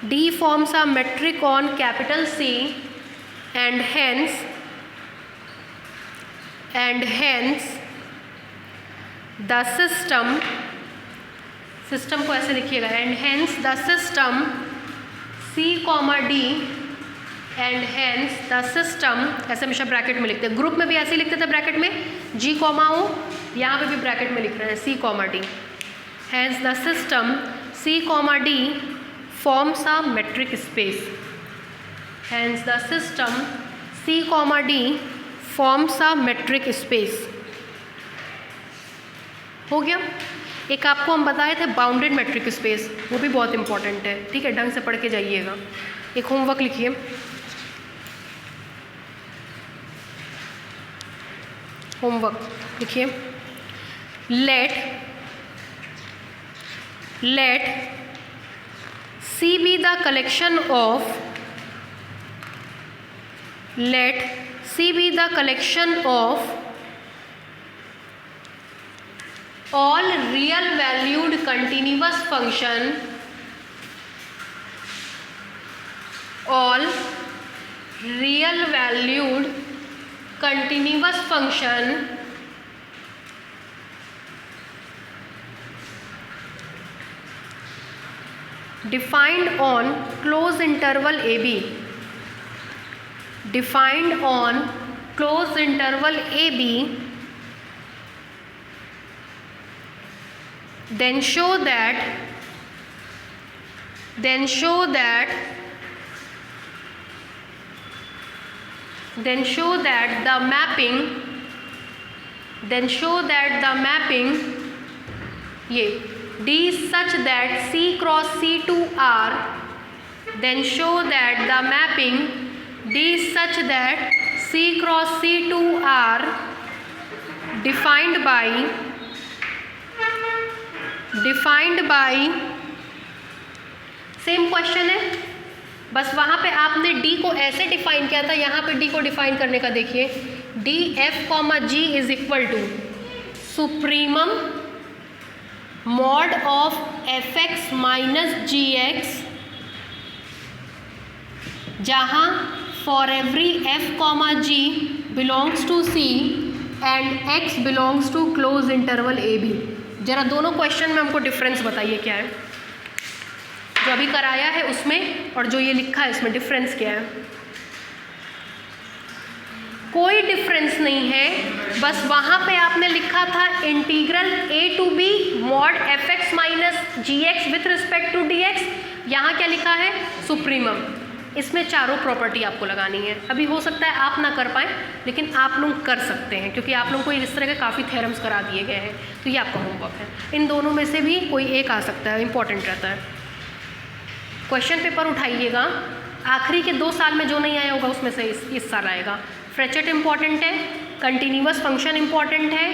D forms a metric on capital C, and hence the system को ऐसे लिखिएगा, and hence the system C, D, and hence the system, ऐसे हमेशा bracket में लिखते हैं, group में भी ऐसे ही लिखते थे ब्रैकेट में G, O, यहाँ पे भी ब्रैकेट में लिख रहे हैं C, D. Hence the system C, D forms a metric space. Hence the system C, D forms a metric space. हो गया। एक आपको हम बताए थे बाउंडेड मेट्रिक स्पेस, वो भी बहुत इंपॉर्टेंट है, ठीक है, ढंग से पढ़ के जाइएगा। एक होमवर्क लिखिए, late C be the collection of all real valued continuous function defined on closed interval AB, then show that the mapping ये D is such that C cross C2 R, then show that the mapping D is such that C cross C2 R defined by same question है, बस वहाँ पे आपने D को ऐसे define किया था, यहाँ पे D को डिफाइन करने का देखिए, D F, G is equal to supremum mod of fx minus gx, जहाँ for every f, g belongs to C and x belongs to close interval AB। जरा दोनों क्वेश्चन में हमको डिफरेंस बताइए क्या है, जो अभी कराया है उसमें और जो ये लिखा है इसमें डिफरेंस क्या है। कोई डिफरेंस नहीं है, बस वहाँ पे आपने लिखा था integral a to b mod fx minus gx with respect to dx, यहाँ क्या लिखा है सुप्रीमम। इसमें चारों प्रॉपर्टी आपको लगानी है। अभी हो सकता है आप ना कर पाएँ, लेकिन आप लोग कर सकते हैं, क्योंकि आप लोगों को इस तरह के काफ़ी थ्योरम्स करा दिए गए हैं, तो ये आपका होमवर्क है। इन दोनों में से भी कोई एक आ सकता है, इंपॉर्टेंट रहता है। क्वेश्चन पेपर उठाइएगा, आखिरी के 2 साल में जो नहीं आया होगा उसमें से इस साल आएगा। फ्रेचेट इंपॉर्टेंट है, कंटिन्यूअस फंक्शन इंपॉर्टेंट है,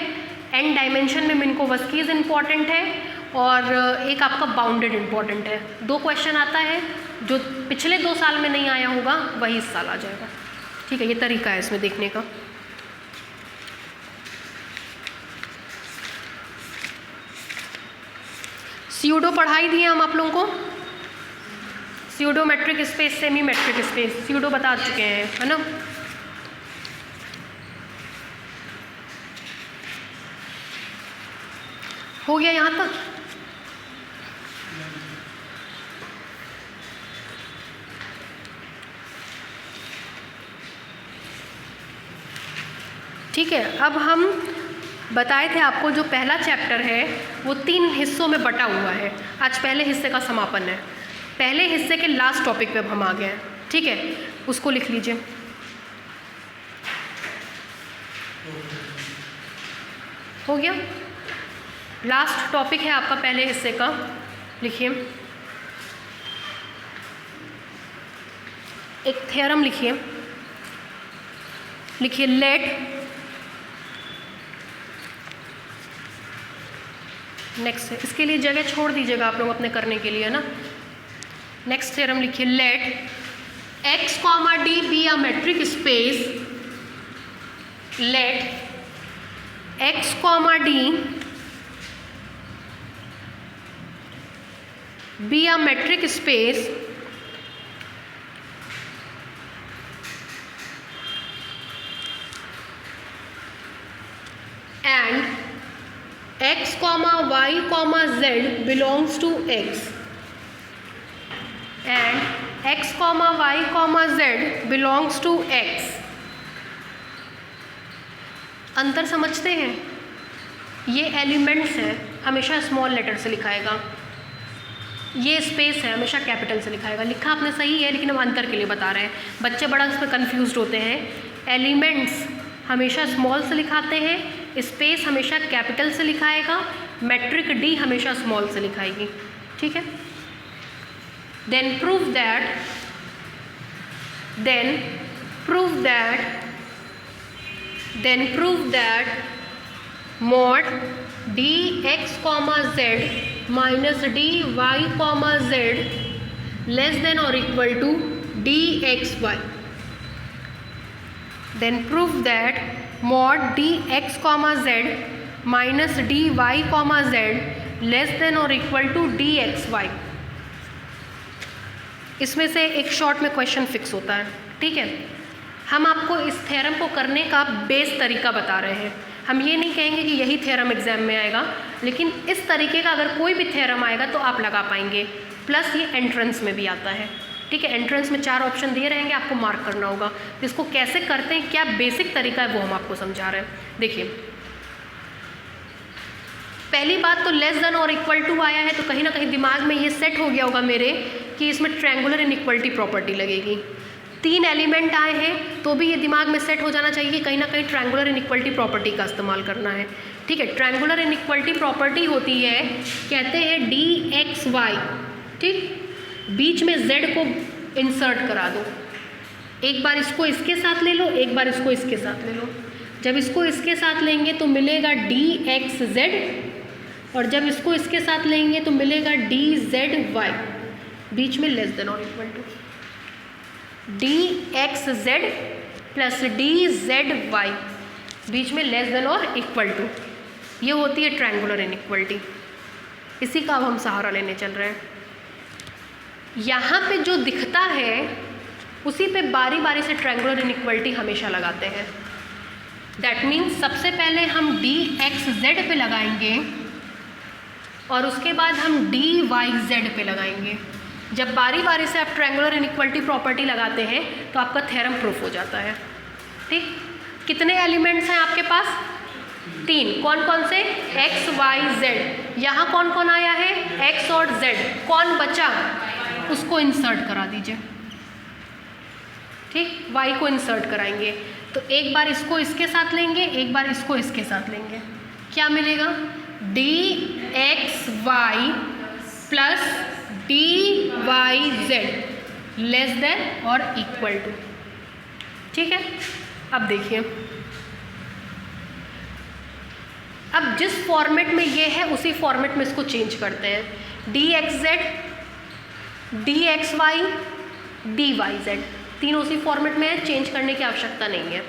एन डायमेंशन में मिन्कोवस्कीज इंपॉर्टेंट है, और एक आपका बाउंडेड इंपॉर्टेंट है। 2 क्वेश्चन आता है, जो पिछले 2 साल में नहीं आया होगा वही इस साल आ जाएगा, ठीक है। ये तरीका है इसमें देखने का। स्यूडो पढ़ाई दिए हम आप लोगों को, pseudo matric space, semi matric space, pseudo बता चुके हैं, है ना। हो गया यहाँ तक। ठीक है, अब हम बताए थे आपको जो पहला चैप्टर है वो 3 हिस्सों में बटा हुआ है। आज पहले हिस्से का समापन है। पहले हिस्से के लास्ट टॉपिक पे अब हम आ गए हैं, ठीक है, उसको लिख लीजिए। हो गया, लास्ट टॉपिक है आपका पहले हिस्से का, लिखिए। एक थ्योरम लिखिए, लेट नेक्स्ट है, इसके लिए जगह छोड़ दीजिएगा आप लोग अपने करने के लिए, है ना। नेक्स्ट थ्योरम लिखिए, let x, d be a metric space, let x, d be a metric space and x, y, z belongs to x and x, y, z belongs to x। अंतर समझते हैं? ये एलिमेंट्स है, हमेशा small letter से लिखाएगा, ये space है, हमेशा कैपिटल से लिखाएगा। लिखा आपने सही है, लेकिन हम अंतर के लिए बता रहे हैं, बच्चे बड़ा इस पर कन्फ्यूज होते हैं। एलिमेंट्स हमेशा स्मॉल से लिखाते हैं, स्पेस हमेशा कैपिटल से लिखाएगा, मैट्रिक डी हमेशा स्मॉल से लिखाएगी, ठीक है। Then prove that mod dx, z minus dy, z less than or equal to dxy। Then prove that mod dx, z minus dy, z less than or equal to dxy। इसमें से एक short में question fix होता है, ठीक है। हम आपको इस थ्योरम को करने का बेस तरीका बता रहे हैं। हम ये नहीं कहेंगे कि यही थ्योरम एग्जाम में आएगा, लेकिन इस तरीके का अगर कोई भी थ्योरम आएगा तो आप लगा पाएंगे। प्लस ये एंट्रेंस में भी आता है, ठीक है। एंट्रेंस में 4 ऑप्शन दिए रहेंगे, आपको मार्क करना होगा। तो इसको कैसे करते हैं, क्या बेसिक तरीका है, वो हम आपको समझा रहे हैं। देखिए, पहली बात तो लेस देन और इक्वल टू आया है, तो कहीं ना कहीं दिमाग में ये सेट हो गया होगा मेरे कि इसमें ट्रायंगुलर इनइक्वलिटी प्रॉपर्टी लगेगी। 3 एलिमेंट आए हैं तो भी ये दिमाग में सेट हो जाना चाहिए कि कहीं ना कहीं ट्रायंगुलर इनइक्वलिटी प्रॉपर्टी का इस्तेमाल करना है, ठीक है। ट्रायंगुलर इनइक्वलिटी प्रॉपर्टी होती है, कहते हैं dxy, ठीक। बीच में z को इंसर्ट करा दो, एक बार इसको इसके साथ ले लो, एक बार इसको इसके साथ ले लो। जब इसको इसके साथ लेंगे तो मिलेगा dxz, और जब इसको इसके साथ लेंगे तो मिलेगा dzy, बीच में लेस देन और equal to dxz plus dzy, बीच में लेस देन और इक्वल टू। ये होती है ट्रायंगुलर इनइक्वलिटी, इसी का अब हम सहारा लेने चल रहे हैं। यहाँ पे जो दिखता है उसी पे बारी बारी से ट्रायंगुलर इनइक्वलिटी हमेशा लगाते हैं। दैट मीन्स सबसे पहले हम dxz पे लगाएंगे और उसके बाद हम dyz पे लगाएंगे। जब बारी बारी से आप ट्रायंगुलर इनइक्वलिटी प्रॉपर्टी लगाते हैं तो आपका थ्योरम प्रूफ हो जाता है, ठीक। कितने एलिमेंट्स हैं आपके पास? 3। कौन कौन से? x, y, z। यहाँ कौन कौन आया है? x और z। कौन बचा? उसको इंसर्ट करा दीजिए, ठीक। y को इंसर्ट कराएंगे तो एक बार इसको इसके साथ लेंगे, एक बार इसको इसके साथ लेंगे, क्या मिलेगा? dxy plus dyz less than और इक्वल टू, ठीक है। अब देखिए, अब जिस फॉर्मेट में ये है उसी फॉर्मेट में इसको चेंज करते हैं। dxz, dxy, dyz, तीनों उसी फॉर्मेट में है, चेंज करने की आवश्यकता नहीं है।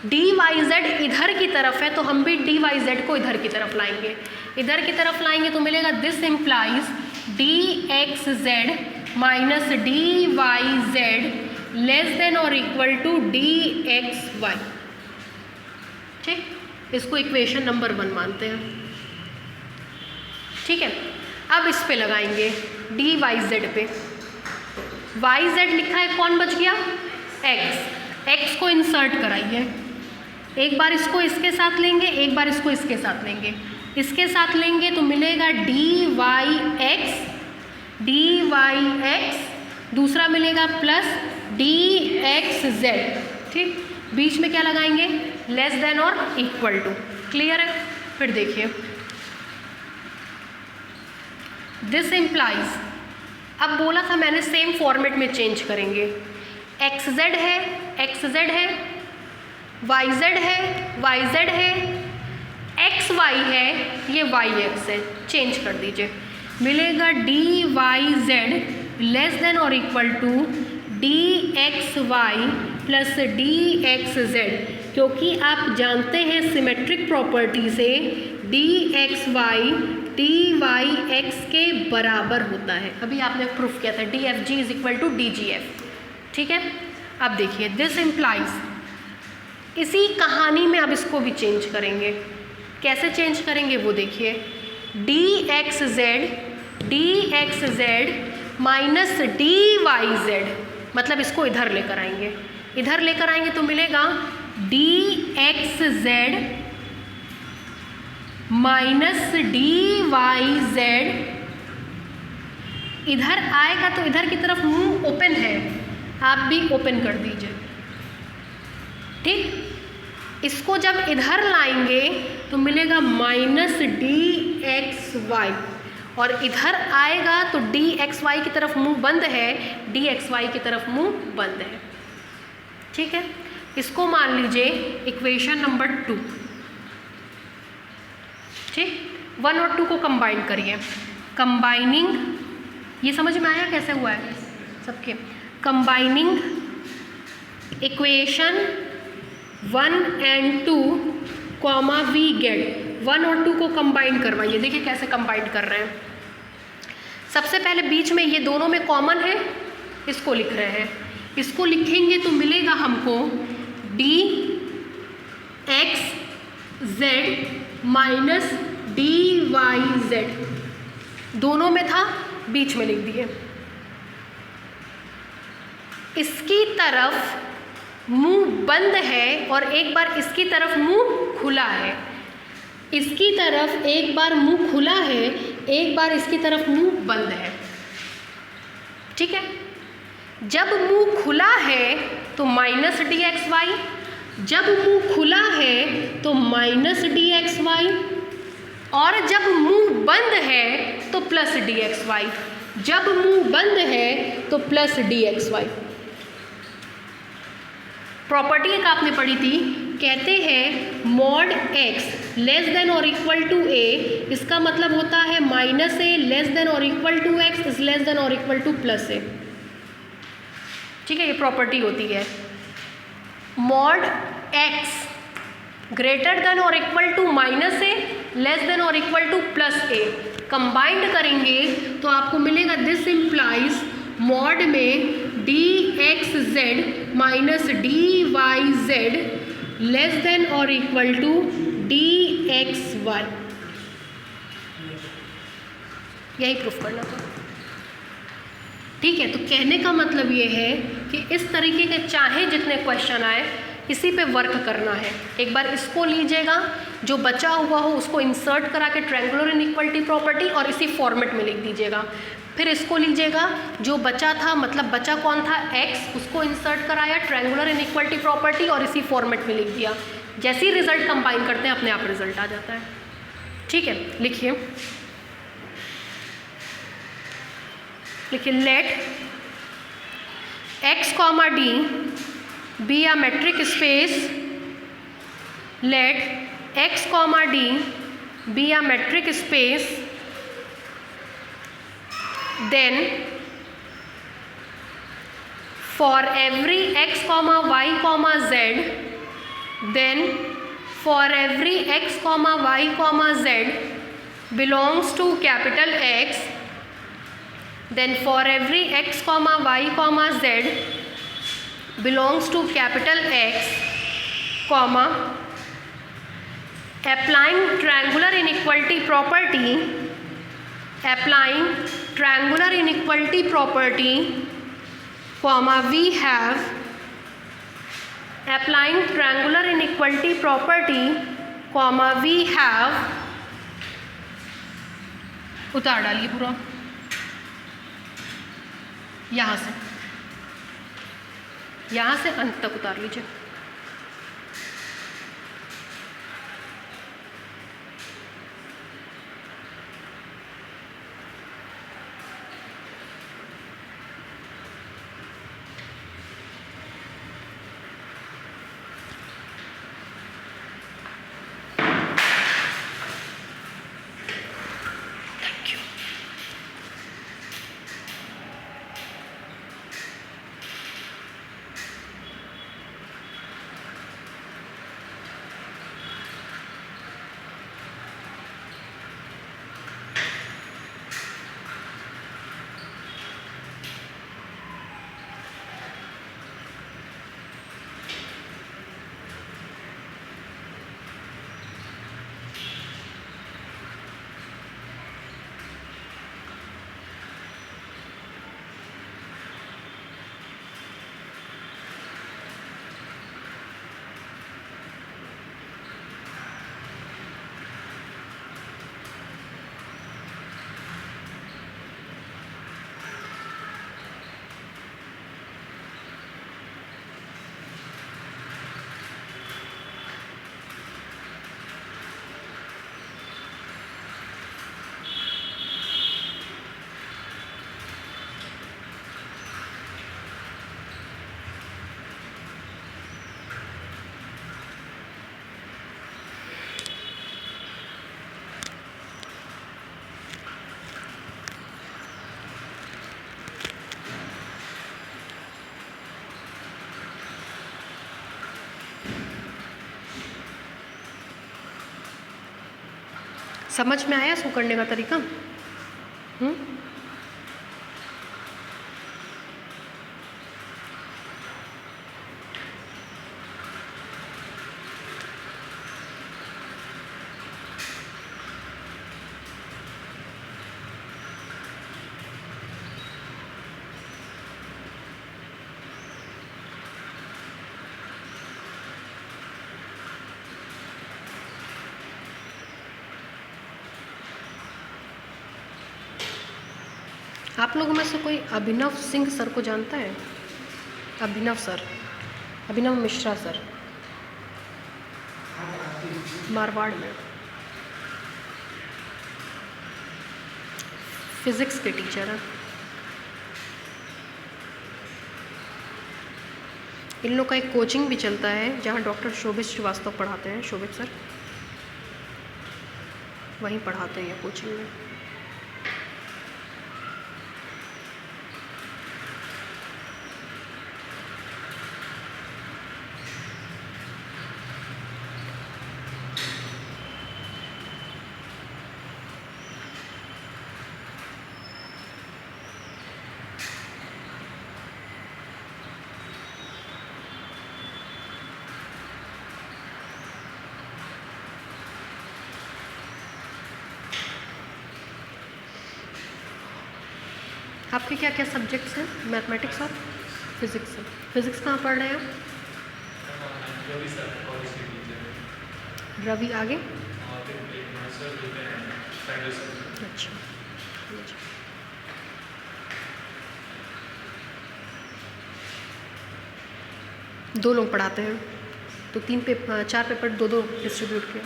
dyz इधर की तरफ है तो हम भी dyz को इधर की तरफ लाएंगे। इधर की तरफ लाएंगे तो मिलेगा this implies dxz minus dyz less than और इक्वल टू dxy, ठीक। इसको इक्वेशन नंबर 1 मानते हैं, ठीक है। अब इस पे लगाएंगे dyz पे, yz लिखा है, कौन बच गया? x को इंसर्ट कराइए, एक बार इसको इसके साथ लेंगे, एक बार इसको इसके साथ लेंगे। इसके साथ लेंगे तो मिलेगा dyx, दूसरा मिलेगा प्लस dxz, ठीक। बीच में क्या लगाएंगे? लेस देन और इक्वल टू। क्लियर है? फिर देखिए, दिस इम्प्लाइज, अब बोला था मैंने सेम फॉर्मेट में चेंज करेंगे। xz है, xz है, yz है, yz है, xy है, ये yx है, चेंज कर दीजिए। मिलेगा dyz लेस देन और equal to dxy plus dxz, क्योंकि आप जानते हैं सिमेट्रिक प्रॉपर्टी से dxy dyx के बराबर होता है। अभी आपने प्रूफ किया था dfg is equal to dgf। ठीक है, अब देखिए दिस इम्प्लाइज, इसी कहानी में अब इसको भी चेंज करेंगे। कैसे चेंज करेंगे वो देखिए, dxz माइनस dyz, मतलब इसको इधर लेकर आएंगे। इधर लेकर आएंगे तो मिलेगा dxz माइनस dyz। इधर आएगा तो इधर की तरफ मुंह ओपन है, आप भी ओपन कर दीजिए। ठीक, इसको जब इधर लाएंगे तो मिलेगा माइनस dxy, और इधर आएगा तो dxy की तरफ मुंह बंद है, dxy की तरफ मुंह बंद है। ठीक है, इसको मान लीजिए इक्वेशन नंबर 2। ठीक, 1 और 2 को कंबाइन करिए। कंबाइनिंग, ये समझ में आया कैसे हुआ है सबके? Combining equation 1 and 2 comma we get 1 और 2 को कंबाइन करवाइए। देखिए कैसे कंबाइन कर रहे हैं। सबसे पहले बीच में ये दोनों में कॉमन है, इसको लिख रहे हैं। इसको लिखेंगे तो मिलेगा हमको dxz माइनस dyz, दोनों में था, बीच में लिख दिए। इसकी तरफ मुंह बंद है और एक बार इसकी तरफ मुंह खुला है। इसकी तरफ एक बार मुंह खुला है, एक बार इसकी तरफ मुंह बंद है। ठीक है, जब मुंह खुला है तो माइनस dxy, जब मुंह खुला है तो माइनस dxy, और जब मुंह बंद है तो प्लस dxy, जब मुंह बंद है तो प्लस dxy। प्रॉपर्टी एक आपने पढ़ी थी, कहते हैं मॉड x लेस देन और इक्वल टू a, इसका मतलब होता है माइनस a लेस देन और equal to x is less than और इक्वल टू प्लस a। ठीक है, ये प्रॉपर्टी होती है। मॉड x ग्रेटर देन और equal to minus a less than और equal to plus a, combined करेंगे तो आपको मिलेगा दिस इम्प्लाइज मॉड में dxz minus dyz less than और इक्वल टू dxy। यही प्रूफ करना था। ठीक है, तो कहने का मतलब ये है कि इस तरीके के चाहे जितने क्वेश्चन आए इसी पे वर्क करना है। एक बार इसको लीजिएगा, जो बचा हुआ हो उसको इंसर्ट करा के ट्रायंगुलर इनइक्वालिटी प्रॉपर्टी और इसी फॉर्मेट में लिख दीजिएगा। फिर इसको लीजिएगा, जो बचा था मतलब बचा कौन था x, उसको इंसर्ट कराया ट्रायंगुलर इनइक्वालिटी प्रॉपर्टी और इसी फॉर्मेट में लिख दिया। जैसे ही रिजल्ट कंबाइन करते हैं अपने आप रिजल्ट आ जाता है। ठीक है, लिखिए let x comma d be a metric space, let x comma d be a metric space, then for every x comma y comma z, then for every x comma y comma z belongs to capital X, then for every x comma y comma z belongs to capital X, comma applying triangular inequality property, applying triangular inequality property, comma we have applying triangular inequality property, comma we have, उतार डालिए पूरा यहाँ से अंत तक उतार लीजिए। समझ में आया इसको करने का तरीका? आप लोगों में से कोई अभिनव सिंह सर को जानता है? अभिनव सर, अभिनव मिश्रा सर, मारवाड़ में फिज़िक्स के टीचर हैं। इन लोग का एक कोचिंग भी चलता है जहाँ डॉक्टर शोभित श्रीवास्तव पढ़ाते हैं। शोभित सर वहीं पढ़ाते हैं ये कोचिंग में। आपके क्या क्या सब्जेक्ट्स हैं? मैथमेटिक्स और फिज़िक्स। फिज़िक्स कहाँ पढ़ रहे हैं आप? रवि आगे? अच्छा, दो लोग पढ़ाते हैं तो 4 पेपर दो डिस्ट्रीब्यूट किया।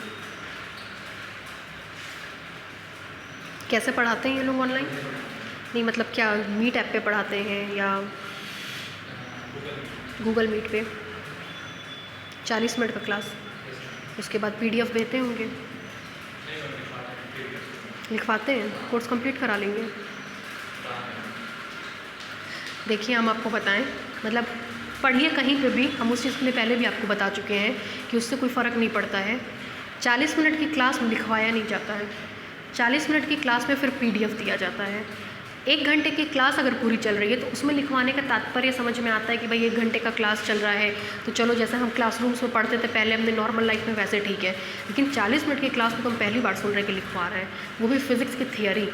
कैसे पढ़ाते हैं ये लोग ऑनलाइन? नहीं मतलब क्या मीट ऐप पे पढ़ाते हैं या गूगल मीट पे? 40 मिनट का क्लास, उसके बाद PDF देते होंगे, लिखवाते हैं, कोर्स कंप्लीट करा लेंगे। देखिए हम आपको बताएं, मतलब पढ़िए कहीं पे भी, हम उस चीज़ के लिए पहले भी आपको बता चुके हैं कि उससे कोई फ़र्क नहीं पड़ता है। 40 मिनट की क्लास में लिखवाया नहीं जाता है, 40 मिनट की क्लास में फिर PDF दिया जाता है। 1 घंटे की क्लास अगर पूरी चल रही है तो उसमें लिखवाने का तात्पर्य समझ में आता है कि भाई 1 घंटे का क्लास चल रहा है तो चलो जैसे हम क्लासरूम्स में पढ़ते थे पहले अपने नॉर्मल लाइफ में वैसे ठीक है। लेकिन 40 मिनट की क्लास में तो हम पहली बार सुन रहे हैं कि लिखवा रहे हैं, वो भी फिज़िक्स की थियरी।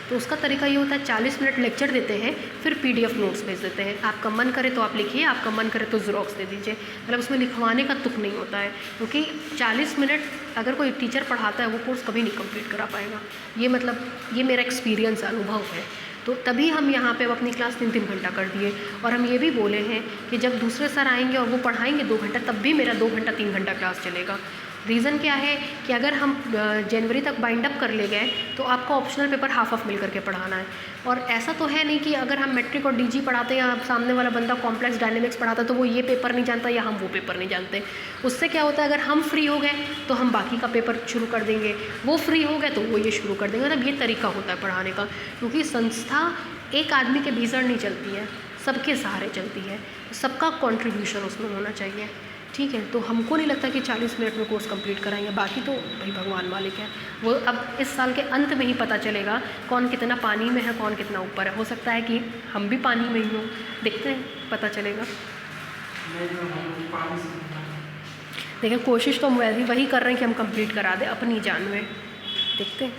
तो उसका तरीका ये होता है 40 मिनट लेक्चर देते हैं, फिर PDF नोट्स भेज देते हैं। आपका मन करे तो आप लिखिए, आपका मन करे तो ज़ेरॉक्स दे दीजिए। मतलब उसमें लिखवाने का तुक नहीं होता है, क्योंकि 40 मिनट अगर कोई टीचर पढ़ाता है वो कोर्स कभी नहीं कंप्लीट करा पाएगा। ये मतलब ये मेरा एक्सपीरियंस अनुभव है। तो तभी हम यहाँ पे अब अपनी क्लास 3-3 घंटा कर दिए। और हम ये भी बोले हैं कि जब दूसरे सर आएंगे और वो पढ़ाएंगे 2 घंटा, तब भी मेरा 2 घंटा 3 घंटा क्लास चलेगा। रीज़न क्या है कि अगर हम जनवरी तक बाइंड अप कर ले गए तो आपको ऑप्शनल पेपर हाफ मिल करके पढ़ाना है। और ऐसा तो है नहीं कि अगर हम मैट्रिक और DG पढ़ाते हैं या सामने वाला बंदा कॉम्प्लेक्स डायनेमिक्स पढ़ाता है तो वो ये पेपर नहीं जानता या हम वो पेपर नहीं जानते। उससे क्या होता है, अगर हम फ्री हो गए तो हम बाकी का पेपर शुरू कर देंगे, वो फ्री हो गए तो वो ये शुरू कर देंगे। मतलब ये तरीका होता है पढ़ाने का, क्योंकि संस्था एक आदमी के भीतर नहीं चलती है, सबके सहारे चलती है, सबका कॉन्ट्रीब्यूशन उसमें होना चाहिए। ठीक है, तो हमको नहीं लगता कि 40 मिनट में कोर्स कंप्लीट कराएंगे। बाकी तो भाई भगवान मालिक है, वो अब इस साल के अंत में ही पता चलेगा कौन कितना पानी में है, कौन कितना ऊपर है। हो सकता है कि हम भी पानी में ही हों, देखते हैं, पता चलेगा। देखिए कोशिश तो हम वही कर रहे हैं कि हम कंप्लीट करा दें अपनी जान में, देखते हैं।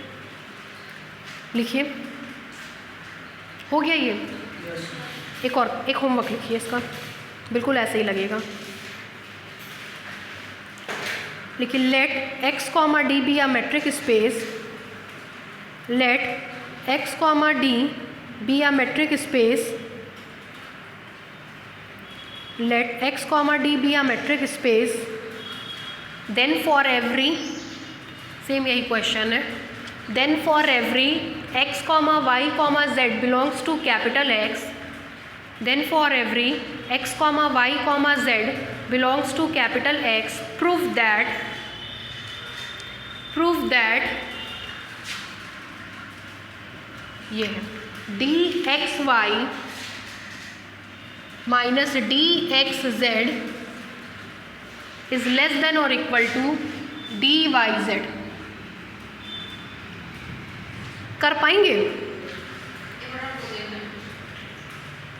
लिखिए, हो गया ये? एक होमवर्क लिखिए इसका, बिल्कुल ऐसे ही लगेगा। लेकिन let x, d be a metric space, let x, d be a metric space, let x, d be a metric space, then for every, same यही क्वेश्चन है, then for every x, y, z belongs to capital X, then for every x, y, z belongs to capital X, prove that ये है dxy minus dxz is less than or equal to dyz। कर पाएंगे?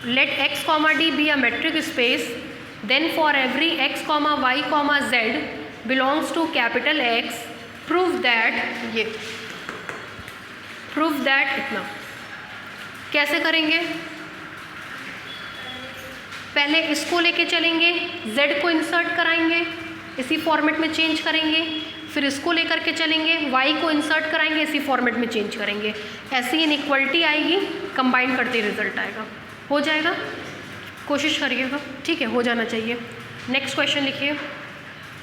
Let x comma D be a metric space, then for every x comma Y comma Z belongs to capital X, prove that, ये prove that इतना। कैसे करेंगे? पहले इसको लेके चलेंगे, z को इंसर्ट कराएंगे, इसी फॉर्मेट में चेंज करेंगे, फिर इसको लेकर के चलेंगे, y को इंसर्ट कराएंगे, इसी फॉर्मेट में चेंज करेंगे। ऐसी इनइक्वलिटी आएगी, कंबाइन करते रिजल्ट आएगा। हो जाएगा? कोशिश करिएगा, ठीक है, हो जाना चाहिए। नेक्स्ट क्वेश्चन लिखिए।